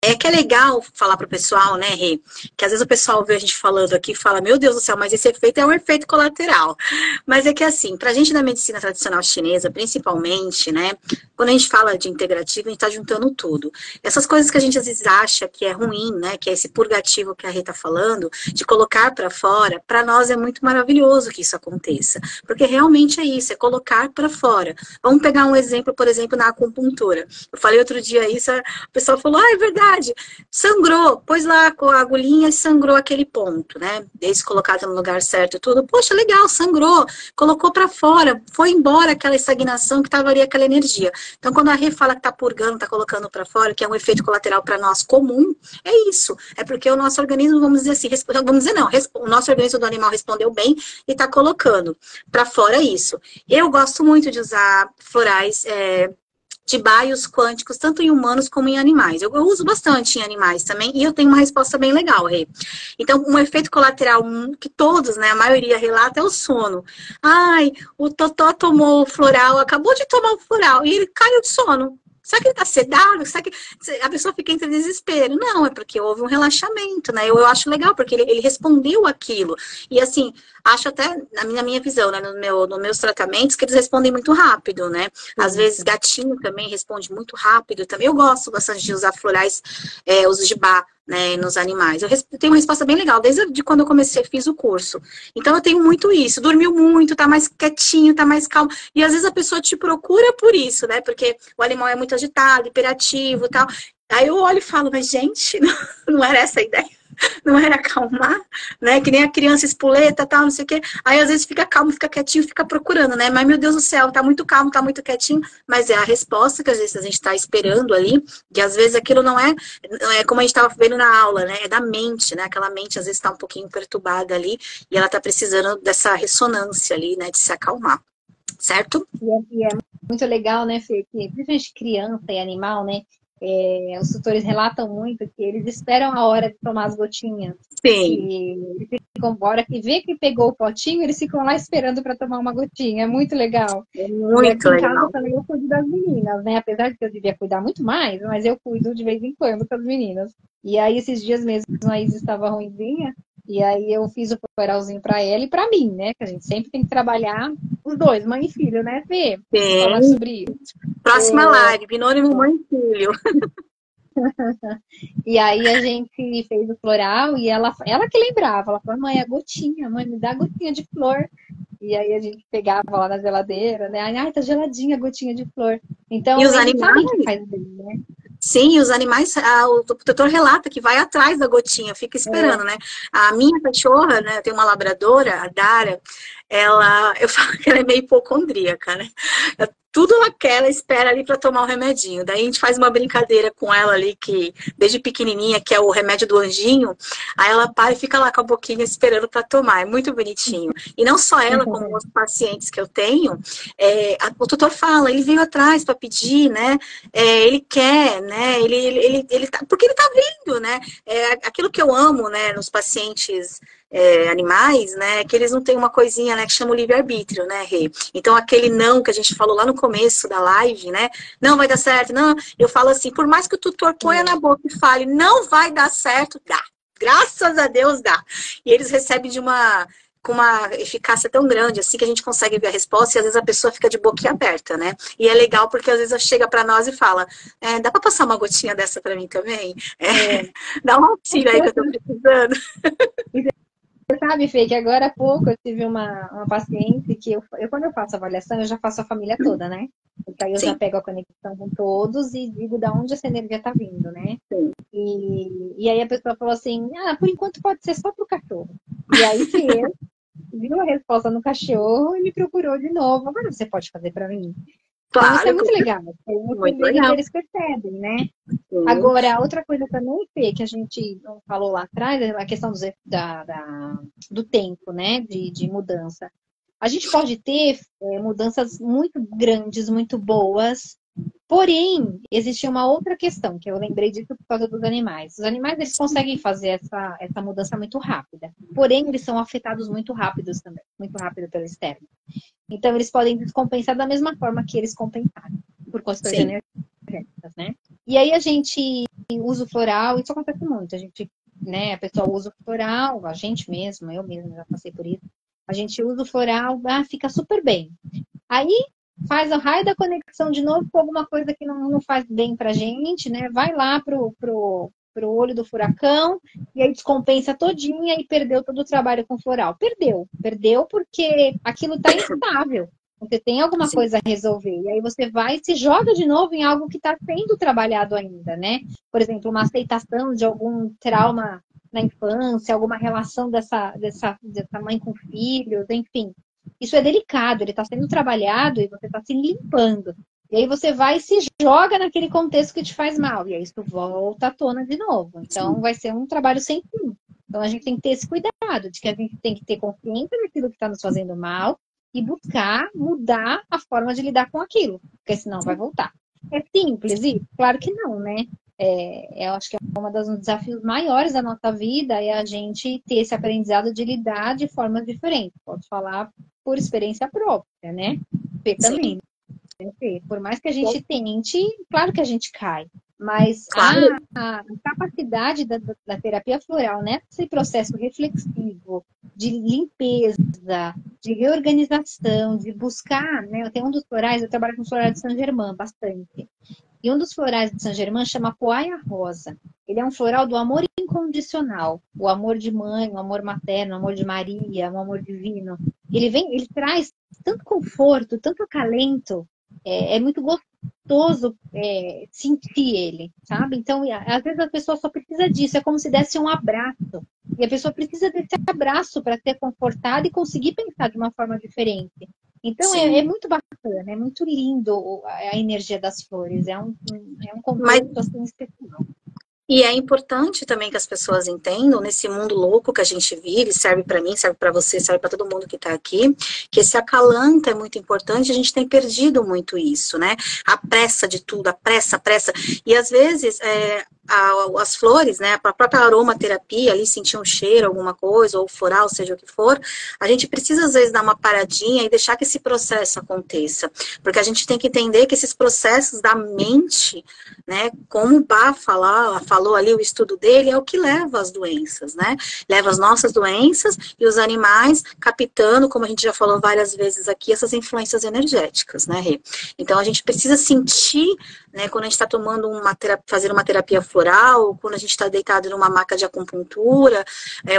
É que é legal falar pro pessoal, né, Rê? Que às vezes o pessoal vê a gente falando aqui e fala, meu Deus do céu, mas esse efeito é um efeito colateral. Mas é que assim, pra gente da medicina tradicional chinesa, principalmente, né, quando a gente fala de integrativo, a gente tá juntando tudo. Essas coisas que a gente às vezes acha que é ruim, né, que é esse purgativo que a Rê tá falando, de colocar pra fora, pra nós é muito maravilhoso que isso aconteça. Porque realmente é isso, é colocar pra fora. Vamos pegar um exemplo, por exemplo, na acupuntura. Eu falei outro dia isso, o pessoal falou, ah, é verdade. Sangrou, pôs lá com a agulhinha e sangrou aquele ponto, né? Desde colocado no lugar certo e tudo. Poxa, legal, sangrou, colocou pra fora, foi embora aquela estagnação que tava ali, aquela energia. Então, quando a Rê fala que tá purgando, tá colocando pra fora, que é um efeito colateral pra nós comum, é isso. É porque o nosso organismo, vamos dizer assim, vamos dizer não, o nosso organismo do animal respondeu bem e tá colocando pra fora isso. Eu gosto muito de usar florais, de baios quânticos, tanto em humanos como em animais. Eu uso bastante em animais também, e eu tenho uma resposta bem legal, Rê. Então, um efeito colateral que todos, né, a maioria relata é o sono. Ai, o Totó tomou o floral, acabou de tomar o floral, e ele caiu de sono. Será que ele tá sedado? Será que a pessoa fica entre desespero? Não, é porque houve um relaxamento, né? Eu acho legal, porque ele respondeu aquilo. E assim, acho até, na minha visão, né, nos meus tratamentos, que eles respondem muito rápido, né? Às vezes gatinho também responde muito rápido também. Eu gosto bastante de usar florais, os jibá, né, nos animais. Eu tenho uma resposta bem legal, desde quando eu comecei, fiz o curso. Então eu tenho muito isso, dormiu muito, tá mais quietinho, tá mais calmo. E às vezes a pessoa te procura por isso, né? Porque o animal é muito agitado, hiperativo e tal. Aí eu olho e falo, mas gente, não era essa a ideia. Não era acalmar, né? Que nem a criança espoleta, tal, não sei o quê. Aí às vezes fica calmo, fica quietinho, fica procurando, né? Mas meu Deus do céu, tá muito calmo, tá muito quietinho. Mas é a resposta que às vezes a gente tá esperando ali, que às vezes aquilo não é como a gente tava vendo na aula, né? É da mente, né? Aquela mente às vezes tá um pouquinho perturbada ali e ela tá precisando dessa ressonância ali, né? De se acalmar, certo? E é muito legal, né, Fê? Que principalmente criança e animal, né? Os tutores relatam muito que eles esperam a hora de tomar as gotinhas. Sim. E eles ficam, a hora que vê que pegou o potinho, eles ficam lá esperando para tomar uma gotinha. É muito legal. É muito e aqui legal. em casa também eu cuido das meninas, né? Apesar de que eu devia cuidar muito mais, mas eu cuido de vez em quando com as meninas. E aí, esses dias mesmo, a Isa estava ruimzinha, e aí eu fiz o floralzinho para ela e para mim, né? Que a gente sempre tem que trabalhar os dois, mãe e filho, né, Fê? Sim. Falar sobre isso. Próxima live, binônimo mãe e filho. E aí a gente fez o floral e ela que lembrava, ela falou, mãe, a gotinha, mãe, me dá a gotinha de flor. E aí a gente pegava lá na geladeira, né? Ai, tá geladinha a gotinha de flor. Então, E os eles sabem animais? que faz bem, né? Sim, os animais, o tutor relata que vai atrás da gotinha, fica esperando, né? A minha cachorra, né, tem uma labradora, a Dara, eu falo que ela é meio hipocondríaca, né? Tudo ela quer, ela espera ali para tomar o remedinho. Daí a gente faz uma brincadeira com ela ali, que desde pequenininha, que é o remédio do anjinho, aí ela para e fica lá com a boquinha esperando para tomar, é muito bonitinho. E não só ela, como os pacientes que eu tenho, o tutor fala, ele veio atrás para pedir, né? Ele quer, né? Ele tá, porque ele tá vendo, né? Aquilo que eu amo, né, nos pacientes animais, né, que eles não têm uma coisinha, né, que chama o livre-arbítrio, né, Rê? Então, aquele não que a gente falou lá no começo da live, né, não vai dar certo, não, eu falo assim, por mais que o tutor ponha na boca e fale, não vai dar certo, dá. Graças a Deus dá. E eles recebem com uma eficácia tão grande, assim, que a gente consegue ver a resposta e às vezes a pessoa fica de boquinha aberta, né? E é legal porque às vezes chega para nós e fala, dá para passar uma gotinha dessa para mim também? Dá um auxílio aí que eu tô precisando. Você sabe, Fê, que agora há pouco eu tive uma paciente que quando eu faço avaliação, eu já faço a família toda, né? Porque aí eu já Sim, pego a conexão com todos e digo de onde essa energia tá vindo, né? sim. E aí a pessoa falou assim, por enquanto pode ser só pro cachorro. E aí fez, viu a resposta no cachorro e me procurou de novo. Agora você pode fazer para mim? Então isso é Claro, muito legal. Aí você muito vê que legal. eles percebem, né? Sim, Agora, outra coisa também, Fê, que a gente não falou lá atrás, é a questão do tempo, né? De mudança. A gente pode ter mudanças muito grandes, muito boas, porém, existe uma outra questão, que eu lembrei disso por causa dos animais. Os animais, eles conseguem fazer essa mudança muito rápida, porém, eles são afetados muito rápidos também, muito rápido pelo externo. Então, eles podem descompensar da mesma forma que eles compensaram, por questões sim, energéticas, né? E aí a gente usa o floral, isso acontece muito, a gente, né, a pessoa usa o floral, a gente mesmo, eu mesma já passei por isso, a gente usa o floral, fica super bem. Aí faz a raio da conexão de novo com alguma coisa que não faz bem pra gente, né? Vai lá pro olho do furacão e aí descompensa todinha e perdeu todo o trabalho com floral. Perdeu porque aquilo está instável. Você tem alguma sim, coisa a resolver. E aí você vai e se joga de novo em algo que está sendo trabalhado ainda, né? Por exemplo, uma aceitação de algum trauma na infância, alguma relação dessa mãe com filhos, enfim. Isso é delicado, ele está sendo trabalhado e você está se limpando. E aí você vai e se joga naquele contexto que te faz mal. E aí isso volta à tona de novo. Então sim. vai ser um trabalho sem fim. Então a gente tem que ter esse cuidado de que a gente tem que ter consciência daquilo que está nos fazendo mal e buscar mudar a forma de lidar com aquilo, porque senão vai voltar. É simples isso? Claro que não, né? Eu acho que é um dos desafios maiores da nossa vida é a gente ter esse aprendizado de lidar de formas diferentes. Posso falar por experiência própria, né? Fê também. Sim. Por mais que a gente tente, claro que a gente cai, mas Claro, a capacidade da terapia floral, né? Esse processo reflexivo, de limpeza, de reorganização, de buscar, né? Eu tenho um dos florais, eu trabalho com florais de Saint Germain bastante. E um dos florais de Saint Germain chama Poaia Rosa. Ele é um floral do amor incondicional, o amor de mãe, o amor materno, o amor de Maria, o amor divino. Ele traz tanto conforto, tanto acalento, é muito gostoso sentir ele, sabe? Então, às vezes a pessoa só precisa disso, é como se desse um abraço. E a pessoa precisa desse abraço para ser confortada e conseguir pensar de uma forma diferente. Então, sim. é muito bacana, é muito lindo a energia das flores, é um Mas contexto assim especial. e é importante também que as pessoas entendam, nesse mundo louco que a gente vive, serve para mim, serve para você, serve para todo mundo que está aqui, que esse acalanto é muito importante, a gente tem perdido muito isso, né? A pressa de tudo, a pressa. E às vezes, as flores, né, a própria aromaterapia, ali sentir um cheiro, alguma coisa, ou floral, seja o que for, a gente precisa às vezes dar uma paradinha e deixar que esse processo aconteça. Porque a gente tem que entender que esses processos da mente, né, como o Bach falou ali, o estudo dele, é o que leva às doenças, né? Leva as nossas doenças e os animais captando, como a gente já falou várias vezes aqui, essas influências energéticas, né, Rê? Então a gente precisa sentir, né, quando a gente está tomando fazendo uma terapia floral, quando a gente está deitado numa maca de acupuntura,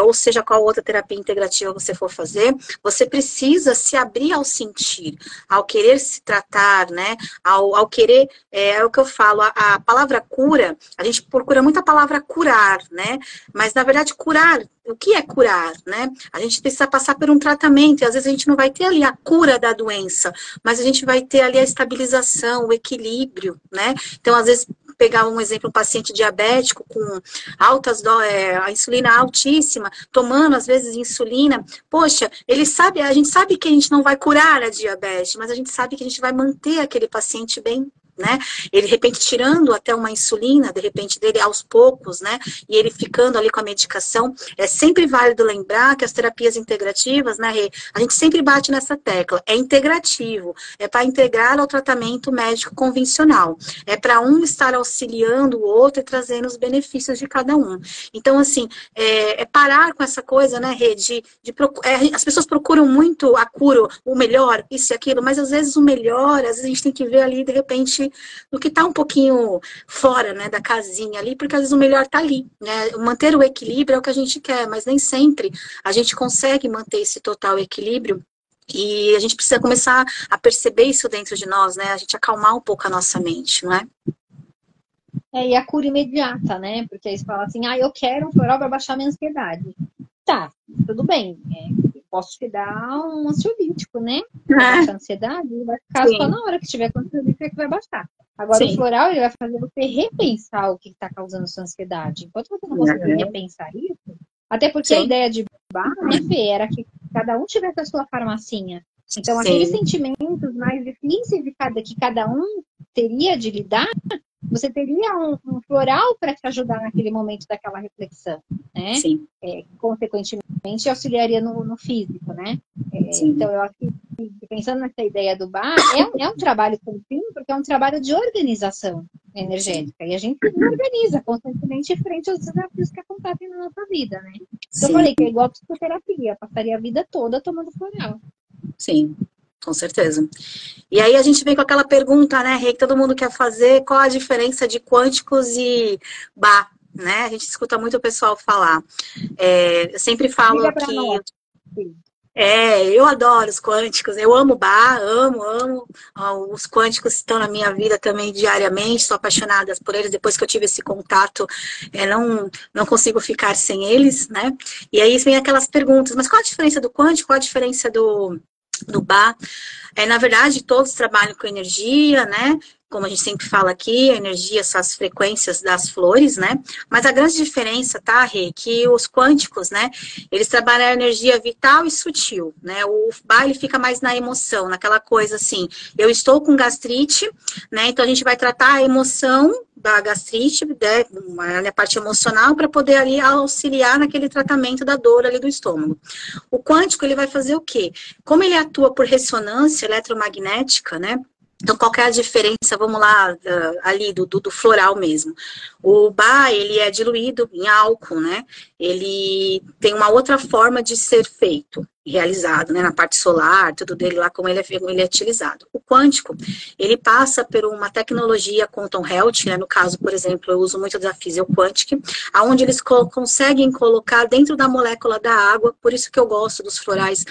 ou seja, qual outra terapia integrativa você for fazer, você precisa se abrir ao sentir, ao querer se tratar, né, ao querer, é o que eu falo, a palavra cura, a gente procura muito a palavra curar, né, mas na verdade curar, o que é curar, né? A gente precisa passar por um tratamento e às vezes a gente não vai ter ali a cura da doença, mas a gente vai ter ali a estabilização, o equilíbrio, né? Então, às vezes, pegar um exemplo, um paciente diabético com a insulina altíssima, tomando às vezes insulina, poxa, a gente sabe que a gente não vai curar a diabetes, mas a gente sabe que a gente vai manter aquele paciente bem, né? Ele, de repente, tirando até uma insulina, de repente, dele aos poucos, né? E ele ficando ali com a medicação. É sempre válido lembrar que as terapias integrativas, né, Rê? A gente sempre bate nessa tecla. É integrativo. É para integrar ao tratamento médico convencional. É para um estar auxiliando o outro e trazendo os benefícios de cada um. Então, assim, parar com essa coisa, né, Rê? As pessoas procuram muito a cura, o melhor, isso e aquilo, mas às vezes o melhor, às vezes a gente tem que ver ali, de repente, do que tá um pouquinho fora, né, da casinha ali, porque às vezes o melhor tá ali, né? Manter o equilíbrio é o que a gente quer, mas nem sempre a gente consegue manter esse total equilíbrio. E a gente precisa começar a perceber isso dentro de nós, né? A gente acalmar um pouco a nossa mente, não é? E a cura imediata, né? Porque aí você fala assim, eu quero um floral para baixar minha ansiedade. Tá, tudo bem. Eu posso te dar um ansiolítico, né? Pra baixar a ansiedade, vai ficar só na hora que tiver com ansiolítico é que vai baixar. Agora, o floral, ele vai fazer você repensar o que está causando sua ansiedade. Enquanto você não conseguir repensar isso, até porque a ideia de Bach, né, Fê, era que cada um tivesse a sua farmacinha. Então, aqueles sentimentos mais difíceis que cada um teria de lidar, você teria um floral para te ajudar naquele momento daquela reflexão, né? Sim. Consequentemente, auxiliaria no físico, né? Então, eu acho que, pensando nessa ideia do Bach, é um trabalho contínuo, porque é um trabalho de organização energética. E a gente se organiza constantemente frente aos desafios que acontecem na nossa vida, né? Então, eu falei que é igual a psicoterapia, passaria a vida toda tomando floral. Sim. Com certeza. E aí a gente vem com aquela pergunta, né, Rê, que todo mundo quer fazer, qual a diferença de quânticos e Bach, né? A gente escuta muito o pessoal falar. Eu sempre falo que... eu adoro os quânticos, eu amo Bach, amo. Os quânticos estão na minha vida também diariamente, sou apaixonada por eles, depois que eu tive esse contato, não consigo ficar sem eles, né? E aí vem aquelas perguntas, mas qual a diferença do quântico, qual a diferença do Bach? Na verdade, todos trabalham com energia, né? Como a gente sempre fala aqui, a energia são as frequências das flores, né? Mas a grande diferença, tá, Rê, que os quânticos, né? Eles trabalham a energia vital e sutil, né? O Bach, ele fica mais na emoção, naquela coisa assim, eu estou com gastrite, né? Então a gente vai tratar a emoção da gastrite, né, a parte emocional, para poder ali auxiliar naquele tratamento da dor ali do estômago. O quântico, ele vai fazer o quê? Como ele atua por ressonância eletromagnética, né? Então, qual que é a diferença, vamos lá, ali do floral mesmo? O Bach, ele é diluído em álcool, né? Ele tem uma outra forma de ser feito, realizado, né? Na parte solar, tudo dele lá, como ele é utilizado. O quântico, ele passa por uma tecnologia quantum Health, né? No caso, por exemplo, eu uso muito da Physioquantic, onde eles conseguem colocar dentro da molécula da água, por isso que eu gosto dos florais.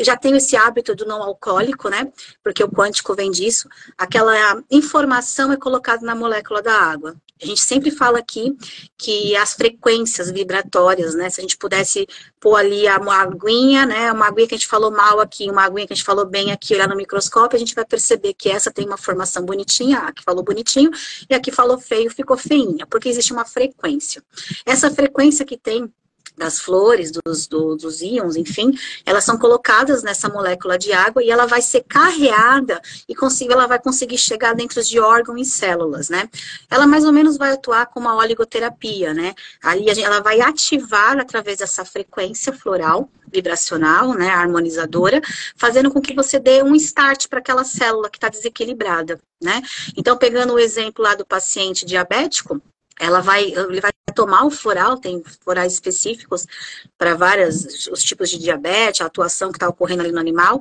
Já tenho esse hábito do não alcoólico, né? Porque o quântico vem disso. Aquela informação é colocada na molécula da água. A gente sempre fala aqui que as frequências vibratórias, né? Se a gente pudesse pôr ali uma aguinha, né? Uma aguinha que a gente falou mal aqui, uma aguinha que a gente falou bem aqui, olhar no microscópio, a gente vai perceber que essa tem uma formação bonitinha, a que falou bonitinho, e a que falou feio ficou feinha, porque existe uma frequência. Essa frequência que tem das flores, dos íons, enfim, elas são colocadas nessa molécula de água e ela vai ser carreada e ela vai conseguir chegar dentro de órgãos e células, né? Ela mais ou menos vai atuar como uma oligoterapia, né? Ali ela vai ativar através dessa frequência floral, vibracional, né, harmonizadora, fazendo com que você dê um start para aquela célula que está desequilibrada, né? Então, pegando o exemplo lá do paciente diabético, ele vai tomar o floral, tem florais específicos para os tipos de diabetes, a atuação que está ocorrendo ali no animal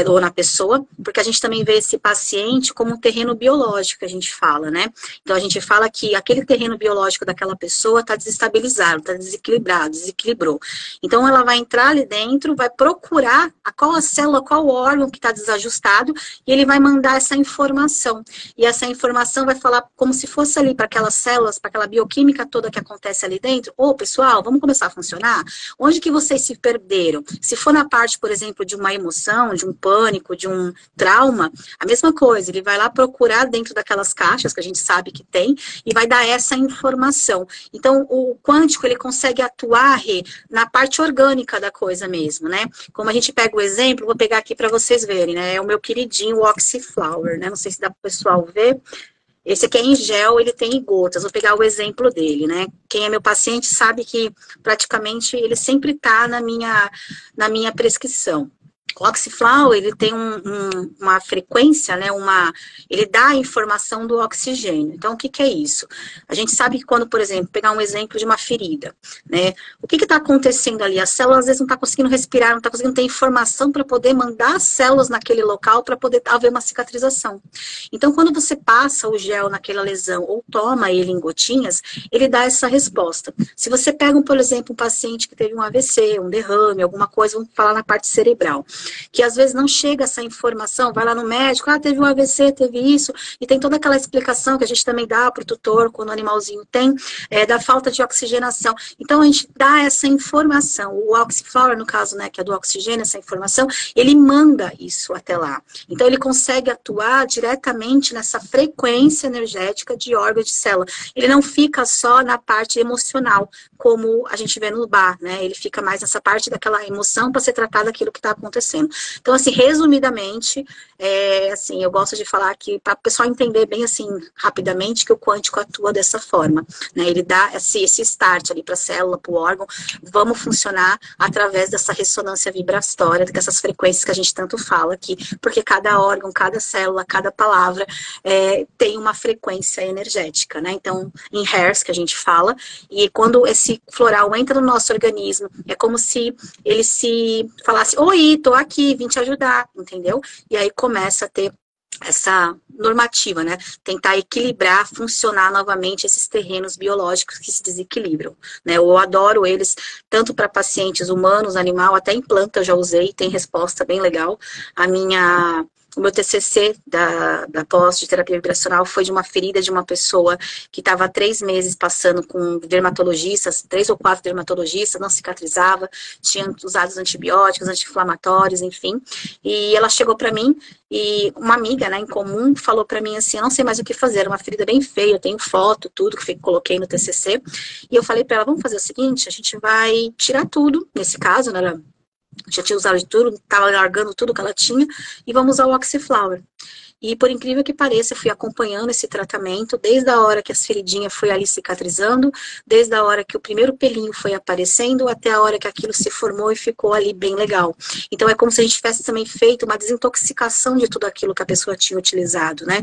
ou na pessoa, porque a gente também vê esse paciente como um terreno biológico, que a gente fala, né? Então a gente fala que aquele terreno biológico daquela pessoa está desestabilizado, está desequilibrado, desequilibrou. Então ela vai entrar ali dentro, vai procurar qual a célula, qual o órgão que está desajustado, e ele vai mandar essa informação. E essa informação vai falar como se fosse ali para aquelas células, para aquela bioquímica toda que acontece ali dentro. Pessoal, vamos começar a funcionar? Onde que vocês se perderam? Se for na parte, por exemplo, de uma emoção, de um pânico, de um trauma, a mesma coisa, ele vai lá procurar dentro daquelas caixas que a gente sabe que tem e vai dar essa informação. Então, o quântico, ele consegue atuar na parte orgânica da coisa mesmo, né? Como a gente pega o exemplo, vou pegar aqui para vocês verem, né? É o meu queridinho o Oxyflower, né? Não sei se dá para o pessoal ver. Esse aqui é em gel, ele tem em gotas. Vou pegar o exemplo dele, né? Quem é meu paciente sabe que praticamente ele sempre está na minha prescrição. O Oxiflower, ele tem uma frequência, né, ele dá a informação do oxigênio. Então, o que que é isso? A gente sabe que quando, por exemplo, pegar um exemplo de uma ferida, né, o que está acontecendo ali? A célula, às vezes, não está conseguindo respirar, não está conseguindo ter informação para poder mandar as células naquele local para poder haver uma cicatrização. Então, quando você passa o gel naquela lesão ou toma ele em gotinhas, ele dá essa resposta. Se você pega, por exemplo, um paciente que teve um AVC, um derrame, alguma coisa, vamos falar na parte cerebral, que às vezes não chega essa informação, vai lá no médico, teve um AVC, teve isso, e tem toda aquela explicação que a gente também dá para o tutor, quando o animalzinho tem, da falta de oxigenação. Então, a gente dá essa informação. O Oxiflower, no caso, né, que é do oxigênio, essa informação, ele manda isso até lá. Então, ele consegue atuar diretamente nessa frequência energética de órgão de célula. Ele não fica só na parte emocional, como a gente vê no bar, né? Ele fica mais nessa parte daquela emoção para ser tratado daquilo que está acontecendo. Então, assim, resumidamente, assim, eu gosto de falar que, para o pessoal entender bem, assim, rapidamente, que o quântico atua dessa forma, né? Ele dá esse start ali para a célula, para o órgão, vamos funcionar através dessa ressonância vibratória, dessas frequências que a gente tanto fala aqui, porque cada órgão, cada célula, cada palavra tem uma frequência energética, né? Então, em Hertz, que a gente fala, e quando esse floral entra no nosso organismo, é como se ele se falasse, oi, tô aqui, vim te ajudar, entendeu? E aí começa a ter essa normativa, né? Tentar equilibrar, funcionar novamente esses terrenos biológicos que se desequilibram, né? Eu adoro eles, tanto para pacientes humanos, animal, até em planta eu já usei, tem resposta bem legal. O meu TCC da pós de terapia vibracional foi de uma ferida de uma pessoa que estava há 3 meses passando com dermatologistas, 3 ou 4 dermatologistas, não cicatrizava, tinha usado os antibióticos, anti-inflamatórios, enfim. E ela chegou para mim e uma amiga, né, em comum, falou para mim assim, eu não sei mais o que fazer, era uma ferida bem feia, eu tenho foto, tudo que coloquei no TCC. E eu falei para ela, vamos fazer o seguinte, a gente vai tirar tudo, nesse caso, né, ela já tinha usado de tudo, estava largando tudo que ela tinha, e vamos usar o Oxiflower. E por incrível que pareça, eu fui acompanhando esse tratamento, desde a hora que as feridinhas foi ali cicatrizando, desde a hora que o primeiro pelinho foi aparecendo, até a hora que aquilo se formou e ficou ali bem legal. Então é como se a gente tivesse também feito uma desintoxicação de tudo aquilo que a pessoa tinha utilizado, né?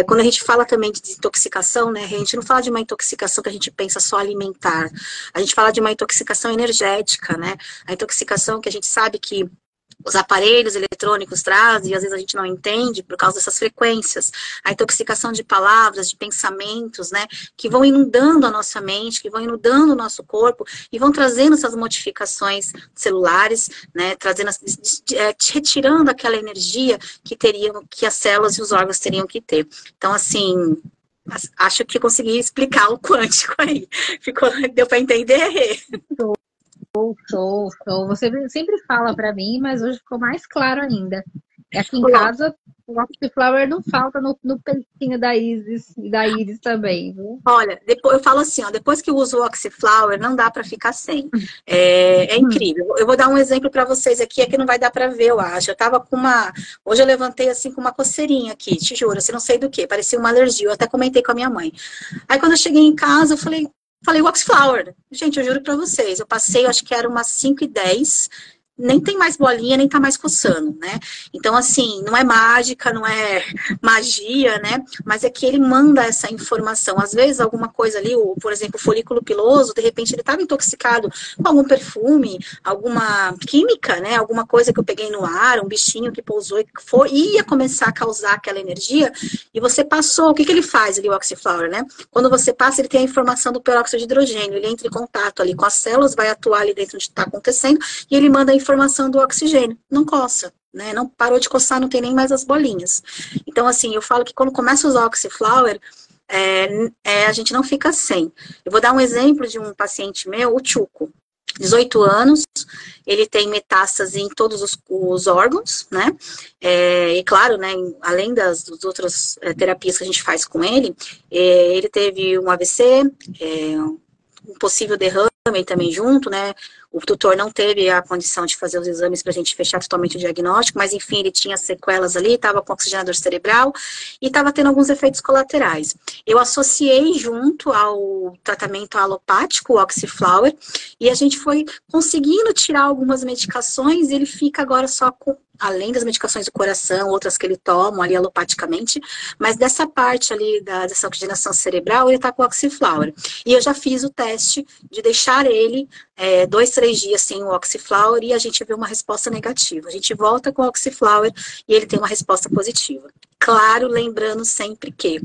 Quando a gente fala também de desintoxicação, né, a gente não fala de uma intoxicação que a gente pensa só alimentar, a gente fala de uma intoxicação energética, né? A intoxicação que a gente sabe que os aparelhos eletrônicos trazem, e às vezes a gente não entende por causa dessas frequências. A intoxicação de palavras, de pensamentos, né, que vão inundando a nossa mente, que vão inundando o nosso corpo, e vão trazendo essas modificações celulares, né, retirando aquela energia que as células e os órgãos teriam que ter. Então, assim, acho que consegui explicar o quântico aí. Deu para entender? Show. Você sempre fala para mim, mas hoje ficou mais claro ainda. E aqui em casa, o Oxiflower não falta no peitinho da Isis e da Iris também, viu? Olha, depois, eu falo assim, ó, depois que eu uso o Oxiflower, não dá para ficar sem. É incrível. Eu vou dar um exemplo para vocês aqui, é que não vai dar para ver, eu acho. Eu tava com hoje eu levantei assim com uma coceirinha aqui, te juro, assim, não sei do que, parecia uma alergia, eu até comentei com a minha mãe. Aí quando eu cheguei em casa, eu falei o Oxiflower. Gente, eu juro pra vocês, eu passei, eu acho que era umas 5h10, nem tem mais bolinha, nem tá mais coçando, né? Então, assim, não é mágica, não é magia, né? Mas é que ele manda essa informação. Às vezes, alguma coisa ali, por exemplo, o folículo piloso, de repente ele estava intoxicado com algum perfume, alguma química, né? Alguma coisa que eu peguei no ar, um bichinho que pousou e ia começar a causar aquela energia, e você passou. O que ele faz ali, o Oxiflower, né? Quando você passa, ele tem a informação do peróxido de hidrogênio, ele entra em contato ali com as células, vai atuar ali dentro de que está acontecendo, e ele manda a informação do oxigênio, não coça, né? Não parou de coçar, não tem nem mais as bolinhas. Então, assim, eu falo que quando começa a usar o Oxiflower, a gente não fica sem. Eu vou dar um exemplo de um paciente meu, o Chuco, 18 anos, ele tem metástase em todos os órgãos, né? E claro, né, além das outras terapias que a gente faz com ele, ele teve um AVC, um possível derrame também junto, né? O tutor não teve a condição de fazer os exames para a gente fechar totalmente o diagnóstico, mas enfim, ele tinha sequelas ali, estava com oxigenador cerebral e estava tendo alguns efeitos colaterais. Eu associei junto ao tratamento alopático, o Oxyflower, e a gente foi conseguindo tirar algumas medicações e ele fica agora só com, além das medicações do coração, outras que ele toma ali alopaticamente, mas dessa parte ali, dessa oxigenação cerebral, ele tá com o Oxyflower. E eu já fiz o teste de deixar ele 2, 3 dias sem o Oxyflower e a gente viu uma resposta negativa. A gente volta com o Oxyflower e ele tem uma resposta positiva. Claro, lembrando sempre que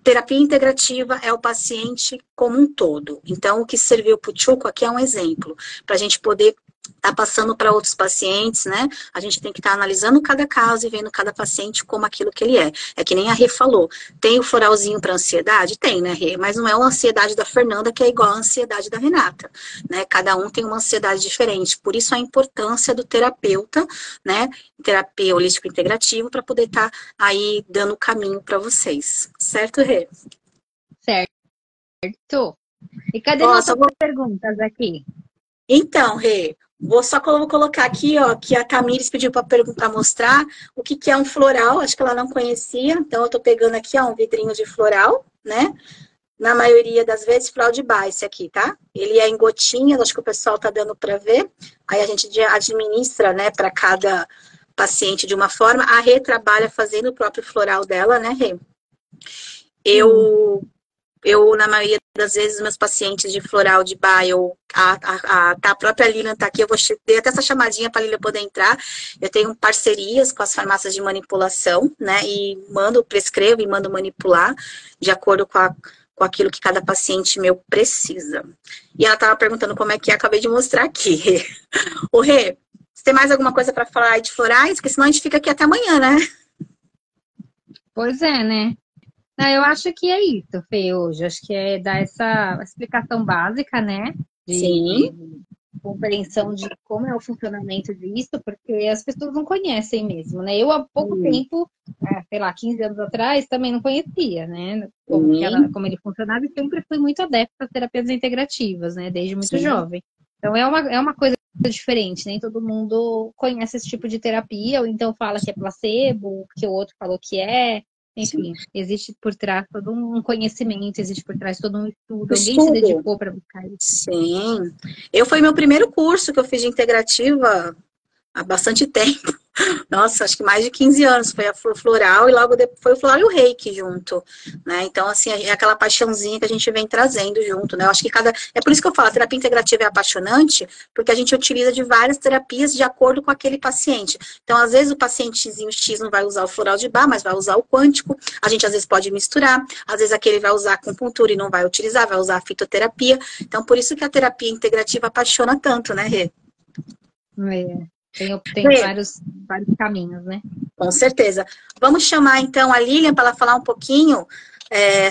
terapia integrativa é o paciente como um todo. Então, o que serviu para o Chuco aqui é um exemplo, para a gente poder estar passando para outros pacientes, né? A gente tem que estar analisando cada caso e vendo cada paciente como aquilo que ele é. É que nem a Rê falou. Tem o floralzinho para ansiedade? Tem, né, Rê? Mas não é uma ansiedade da Fernanda que é igual à ansiedade da Renata, né? Cada um tem uma ansiedade diferente. Por isso a importância do terapeuta, né? Terapia holístico integrativo, para poder estar aí dando o caminho para vocês. Certo, Rê? Certo. E cadê nossas perguntas aqui? Então, Rê, vou colocar aqui, ó, que a Tamires pediu para mostrar o que é um floral, acho que ela não conhecia, então eu tô pegando aqui, ó, um vidrinho de floral, né? Na maioria das vezes, floral de Bach, esse aqui, tá? Ele é em gotinhas, acho que o pessoal tá dando para ver, aí a gente administra, né, para cada paciente de uma forma. A Rê trabalha fazendo o próprio floral dela, né, Rê? Eu, na maioria das vezes, meus pacientes de floral de Bach, a própria Lilian tá aqui, eu vou ter até essa chamadinha para a Lilian poder entrar. Eu tenho parcerias com as farmácias de manipulação, né, e prescrevo e mando manipular, de acordo com aquilo que cada paciente meu precisa. E ela tava perguntando como é que é, acabei de mostrar aqui. Ô, Rê, você tem mais alguma coisa para falar aí de florais? Porque senão a gente fica aqui até amanhã, né? Pois é, né? Não, eu acho que é isso, Fê, hoje. Acho que é dar essa explicação básica, né? Sim. De compreensão de como é o funcionamento disso, porque as pessoas não conhecem mesmo, né? Eu, há pouco tempo, sei lá, 15 anos atrás, também não conhecia, né? Como ele funcionava, e sempre fui muito adepta às terapias integrativas, né? Desde muito jovem. Então, é uma coisa diferente, nem todo mundo conhece esse tipo de terapia, ou então fala que é placebo, que o outro falou que é. Enfim, existe por trás todo um conhecimento, existe por trás todo um estudo. Alguém se dedicou para buscar isso. Sim. Foi meu primeiro curso que eu fiz de integrativa há bastante tempo. Nossa, acho que mais de 15 anos. Foi a floral e logo depois foi o floral e o reiki junto, né? Então, assim, é aquela paixãozinha que a gente vem trazendo junto, né? Eu acho que é por isso que eu falo, a terapia integrativa é apaixonante, porque a gente utiliza de várias terapias de acordo com aquele paciente. Então, às vezes, o pacientezinho X não vai usar o floral de Bach, mas vai usar o quântico. A gente, às vezes, pode misturar. Às vezes, aquele vai usar acupuntura e não vai utilizar, vai usar a fitoterapia. Então, por isso que a terapia integrativa apaixona tanto, né, Rê? Tem vários caminhos, né? Com certeza. Vamos chamar, então, a Lilian para ela falar um pouquinho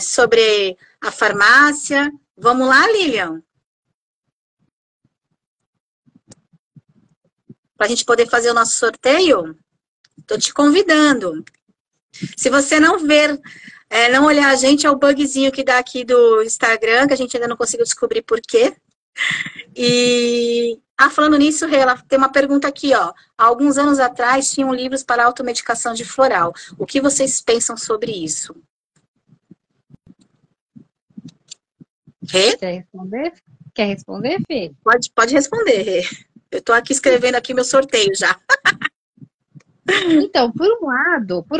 sobre a farmácia. Vamos lá, Lilian? Para a gente poder fazer o nosso sorteio? Estou te convidando. Se você não ver, não olhar a gente, é o bugzinho que dá aqui do Instagram, que a gente ainda não conseguiu descobrir por quê. E... falando nisso, ela tem uma pergunta aqui, ó. Há alguns anos atrás, tinham livros para automedicação de floral. O que vocês pensam sobre isso? Rê? Quer responder, Fê? Pode responder, Rê. Eu estou aqui escrevendo aqui meu sorteio já. Então, por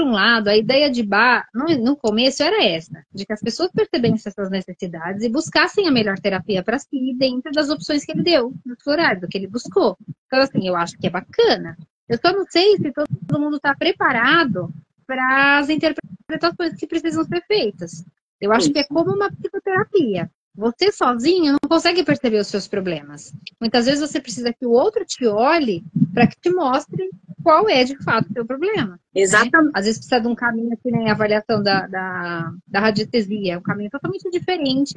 um lado, a ideia de Bach, no começo, era essa, de que as pessoas percebessem essas necessidades e buscassem a melhor terapia para si dentro das opções que ele deu, nos florais, do que ele buscou. Então, assim, eu acho que é bacana. Eu só não sei se todo mundo está preparado para as interpretações que precisam ser feitas. Eu acho que é como uma psicoterapia. Você sozinho não consegue perceber os seus problemas. Muitas vezes você precisa que o outro te olhe para que te mostre qual é, de fato, o seu problema. Exatamente. Né? Às vezes precisa de um caminho, que nem a avaliação da radiestesia. É um caminho totalmente diferente,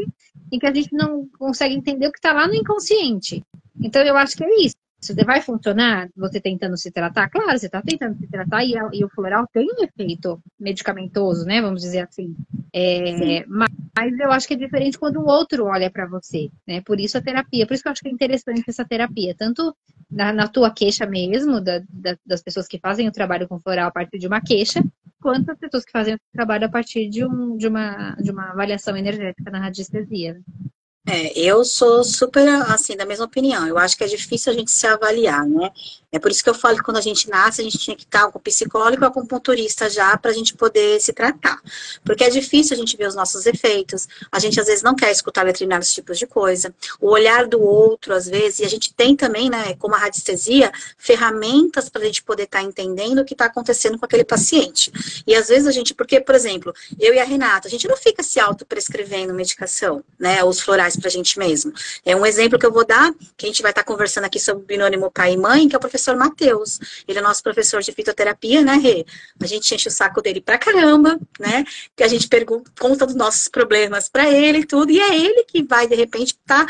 em que a gente não consegue entender o que está lá no inconsciente. Então, eu acho que é isso. Você vai funcionar você tentando se tratar? Claro, você está tentando se tratar e o floral tem um efeito medicamentoso, né? Vamos dizer assim. Mas eu acho que é diferente quando o outro olha para você, né? Por isso a terapia. Por isso que eu acho que é interessante essa terapia. Tanto na tua queixa mesmo, das pessoas que fazem o trabalho com floral a partir de uma queixa, quanto as pessoas que fazem o trabalho a partir de uma avaliação energética na radiestesia, né? Eu sou super, assim, da mesma opinião. Eu acho que é difícil a gente se avaliar, né? É por isso que eu falo que quando a gente nasce, a gente tinha que estar com o psicólogo e com o acupunturista já para a gente poder se tratar. Porque é difícil a gente ver os nossos efeitos, a gente às vezes não quer escutar determinados tipos de coisa, o olhar do outro, às vezes, e a gente tem também, né, como a radiestesia, ferramentas para a gente poder estar entendendo o que está acontecendo com aquele paciente. E às vezes a gente, porque, por exemplo, eu e a Renata, a gente não fica se autoprescrevendo medicação, né, os florais para a gente mesmo. É um exemplo que eu vou dar, que a gente vai estar conversando aqui sobre o binônimo pai e mãe, que é o professor Matheus. Ele é nosso professor de fitoterapia, né, Rê? A gente enche o saco dele pra caramba, né? Que a gente pergunta, conta dos nossos problemas para ele e tudo, e é ele que vai, de repente, estar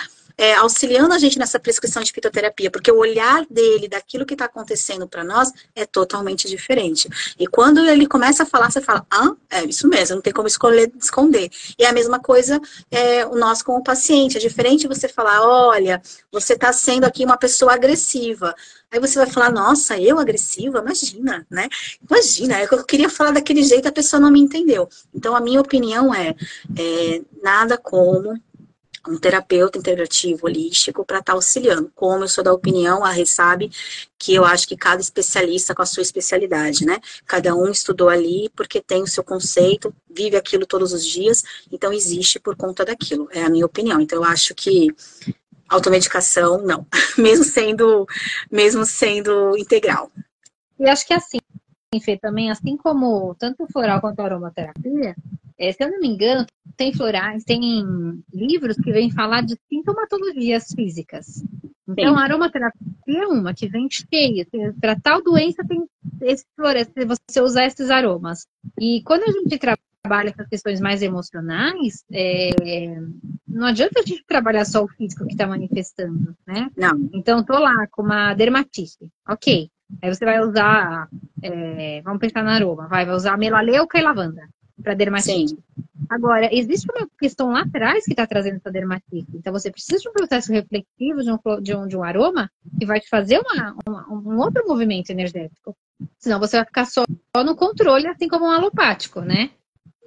auxiliando a gente nessa prescrição de fitoterapia, porque o olhar dele, daquilo que está acontecendo para nós, é totalmente diferente. E quando ele começa a falar, você fala, é isso mesmo, não tem como esconder. E é a mesma coisa o nosso com o paciente. É diferente você falar, olha, você está sendo aqui uma pessoa agressiva. Aí você vai falar, nossa, eu agressiva? Imagina, né? Imagina, eu queria falar daquele jeito, a pessoa não me entendeu. Então, a minha opinião nada como um terapeuta integrativo holístico para estar auxiliando. Como eu sou da opinião, a Rê sabe que eu acho que cada especialista com a sua especialidade, né? Cada um estudou ali porque tem o seu conceito, vive aquilo todos os dias, então existe por conta daquilo. É a minha opinião. Então eu acho que automedicação, não. mesmo sendo integral. E acho que assim, Fê, também, assim como tanto o floral quanto a aromaterapia, se eu não me engano, tem florais, tem livros que vêm falar de sintomatologias físicas. Então, a aromaterapia é uma que vem cheia. Para tal doença, tem esse florais, você usar esses aromas. E quando a gente trabalha com as questões mais emocionais, não adianta a gente trabalhar só o físico que está manifestando, né? Não. Então, tô lá com uma dermatite. Ok. Aí você vai usar, vamos pensar na aroma, vai usar melaleuca e lavanda para dermatite. Sim. Agora, existe uma questão lá atrás que está trazendo essa dermatite. Então, você precisa de um processo reflexivo, de um aroma, que vai te fazer um outro movimento energético. Senão, você vai ficar só no controle, assim como um alopático, né?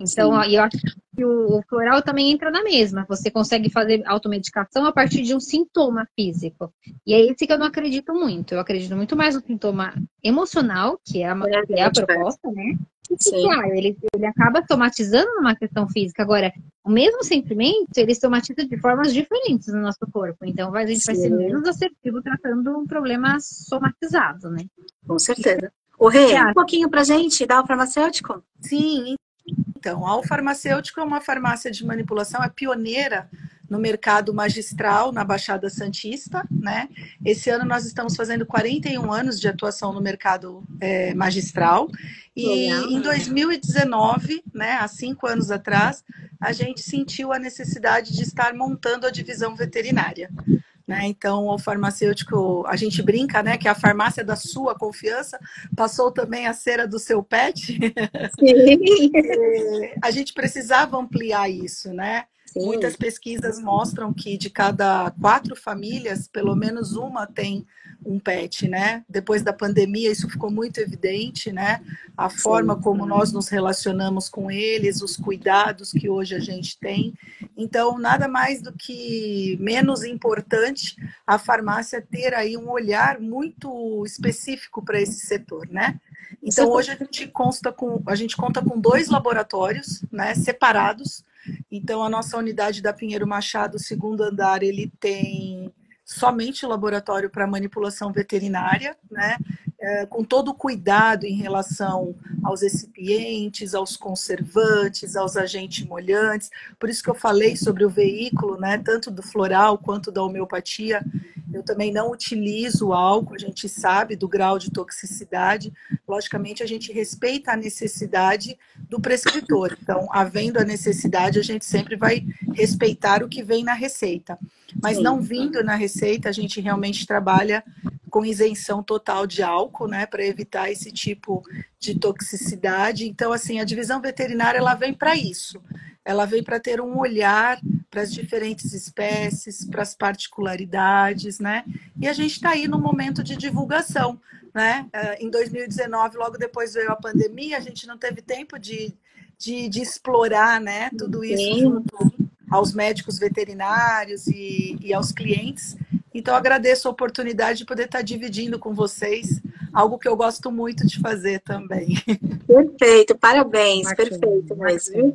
Então, eu acho que o floral também entra na mesma. Você consegue fazer automedicação a partir de um sintoma físico. E é esse que eu não acredito muito. Eu acredito muito mais no sintoma emocional, que é a proposta, né? Sim. Claro, ele acaba somatizando numa questão física. Agora, o mesmo sentimento, ele somatiza de formas diferentes no nosso corpo. Então, a gente vai ser menos assertivo tratando um problema somatizado, né? Com certeza. O Rê, um pouquinho pra gente, dá o farmacêutico? Sim, então, a Farmacêutico é uma farmácia de manipulação, é pioneira no mercado magistral, na Baixada Santista, né? Esse ano nós estamos fazendo 41 anos de atuação no mercado magistral. E em 2019, né, há 5 anos atrás, a gente sentiu a necessidade de estar montando a divisão veterinária. Né? Então, o farmacêutico, a gente brinca, né, que a farmácia da sua confiança passou também a ser a do seu pet. Sim. A gente precisava ampliar isso, né? Sim. Muitas pesquisas mostram que de cada 4 famílias, pelo menos uma tem um pet, né? Depois da pandemia, isso ficou muito evidente, né? A forma como nós nos relacionamos com eles, os cuidados que hoje a gente tem. Então, nada mais do que menos importante a farmácia ter aí um olhar muito específico para esse setor, né? Então, hoje a gente conta com 2 laboratórios, né, separados. Então, a nossa unidade da Pinheiro Machado, segundo andar, ele tem somente o laboratório para manipulação veterinária, né? Com todo o cuidado em relação aos recipientes, aos conservantes, aos agentes molhantes. Por isso que eu falei sobre o veículo, né? Tanto do floral quanto da homeopatia. Eu também não utilizo álcool, a gente sabe do grau de toxicidade. Logicamente, a gente respeita a necessidade do prescritor. Então, havendo a necessidade, a gente sempre vai respeitar o que vem na receita. Mas não vindo na receita, a gente realmente trabalha com isenção total de álcool, né, para evitar esse tipo de toxicidade. Então, assim, a divisão veterinária, ela vem para isso. ela vem para ter um olhar para as diferentes espécies, para as particularidades, né? E a gente está aí no momento de divulgação, né? Em 2019, logo depois veio a pandemia, a gente não teve tempo de explorar, né, tudo isso junto aos médicos veterinários e aos clientes. Então, agradeço a oportunidade de poder estar dividindo com vocês algo que eu gosto muito de fazer também. Perfeito, parabéns, perfeito mesmo.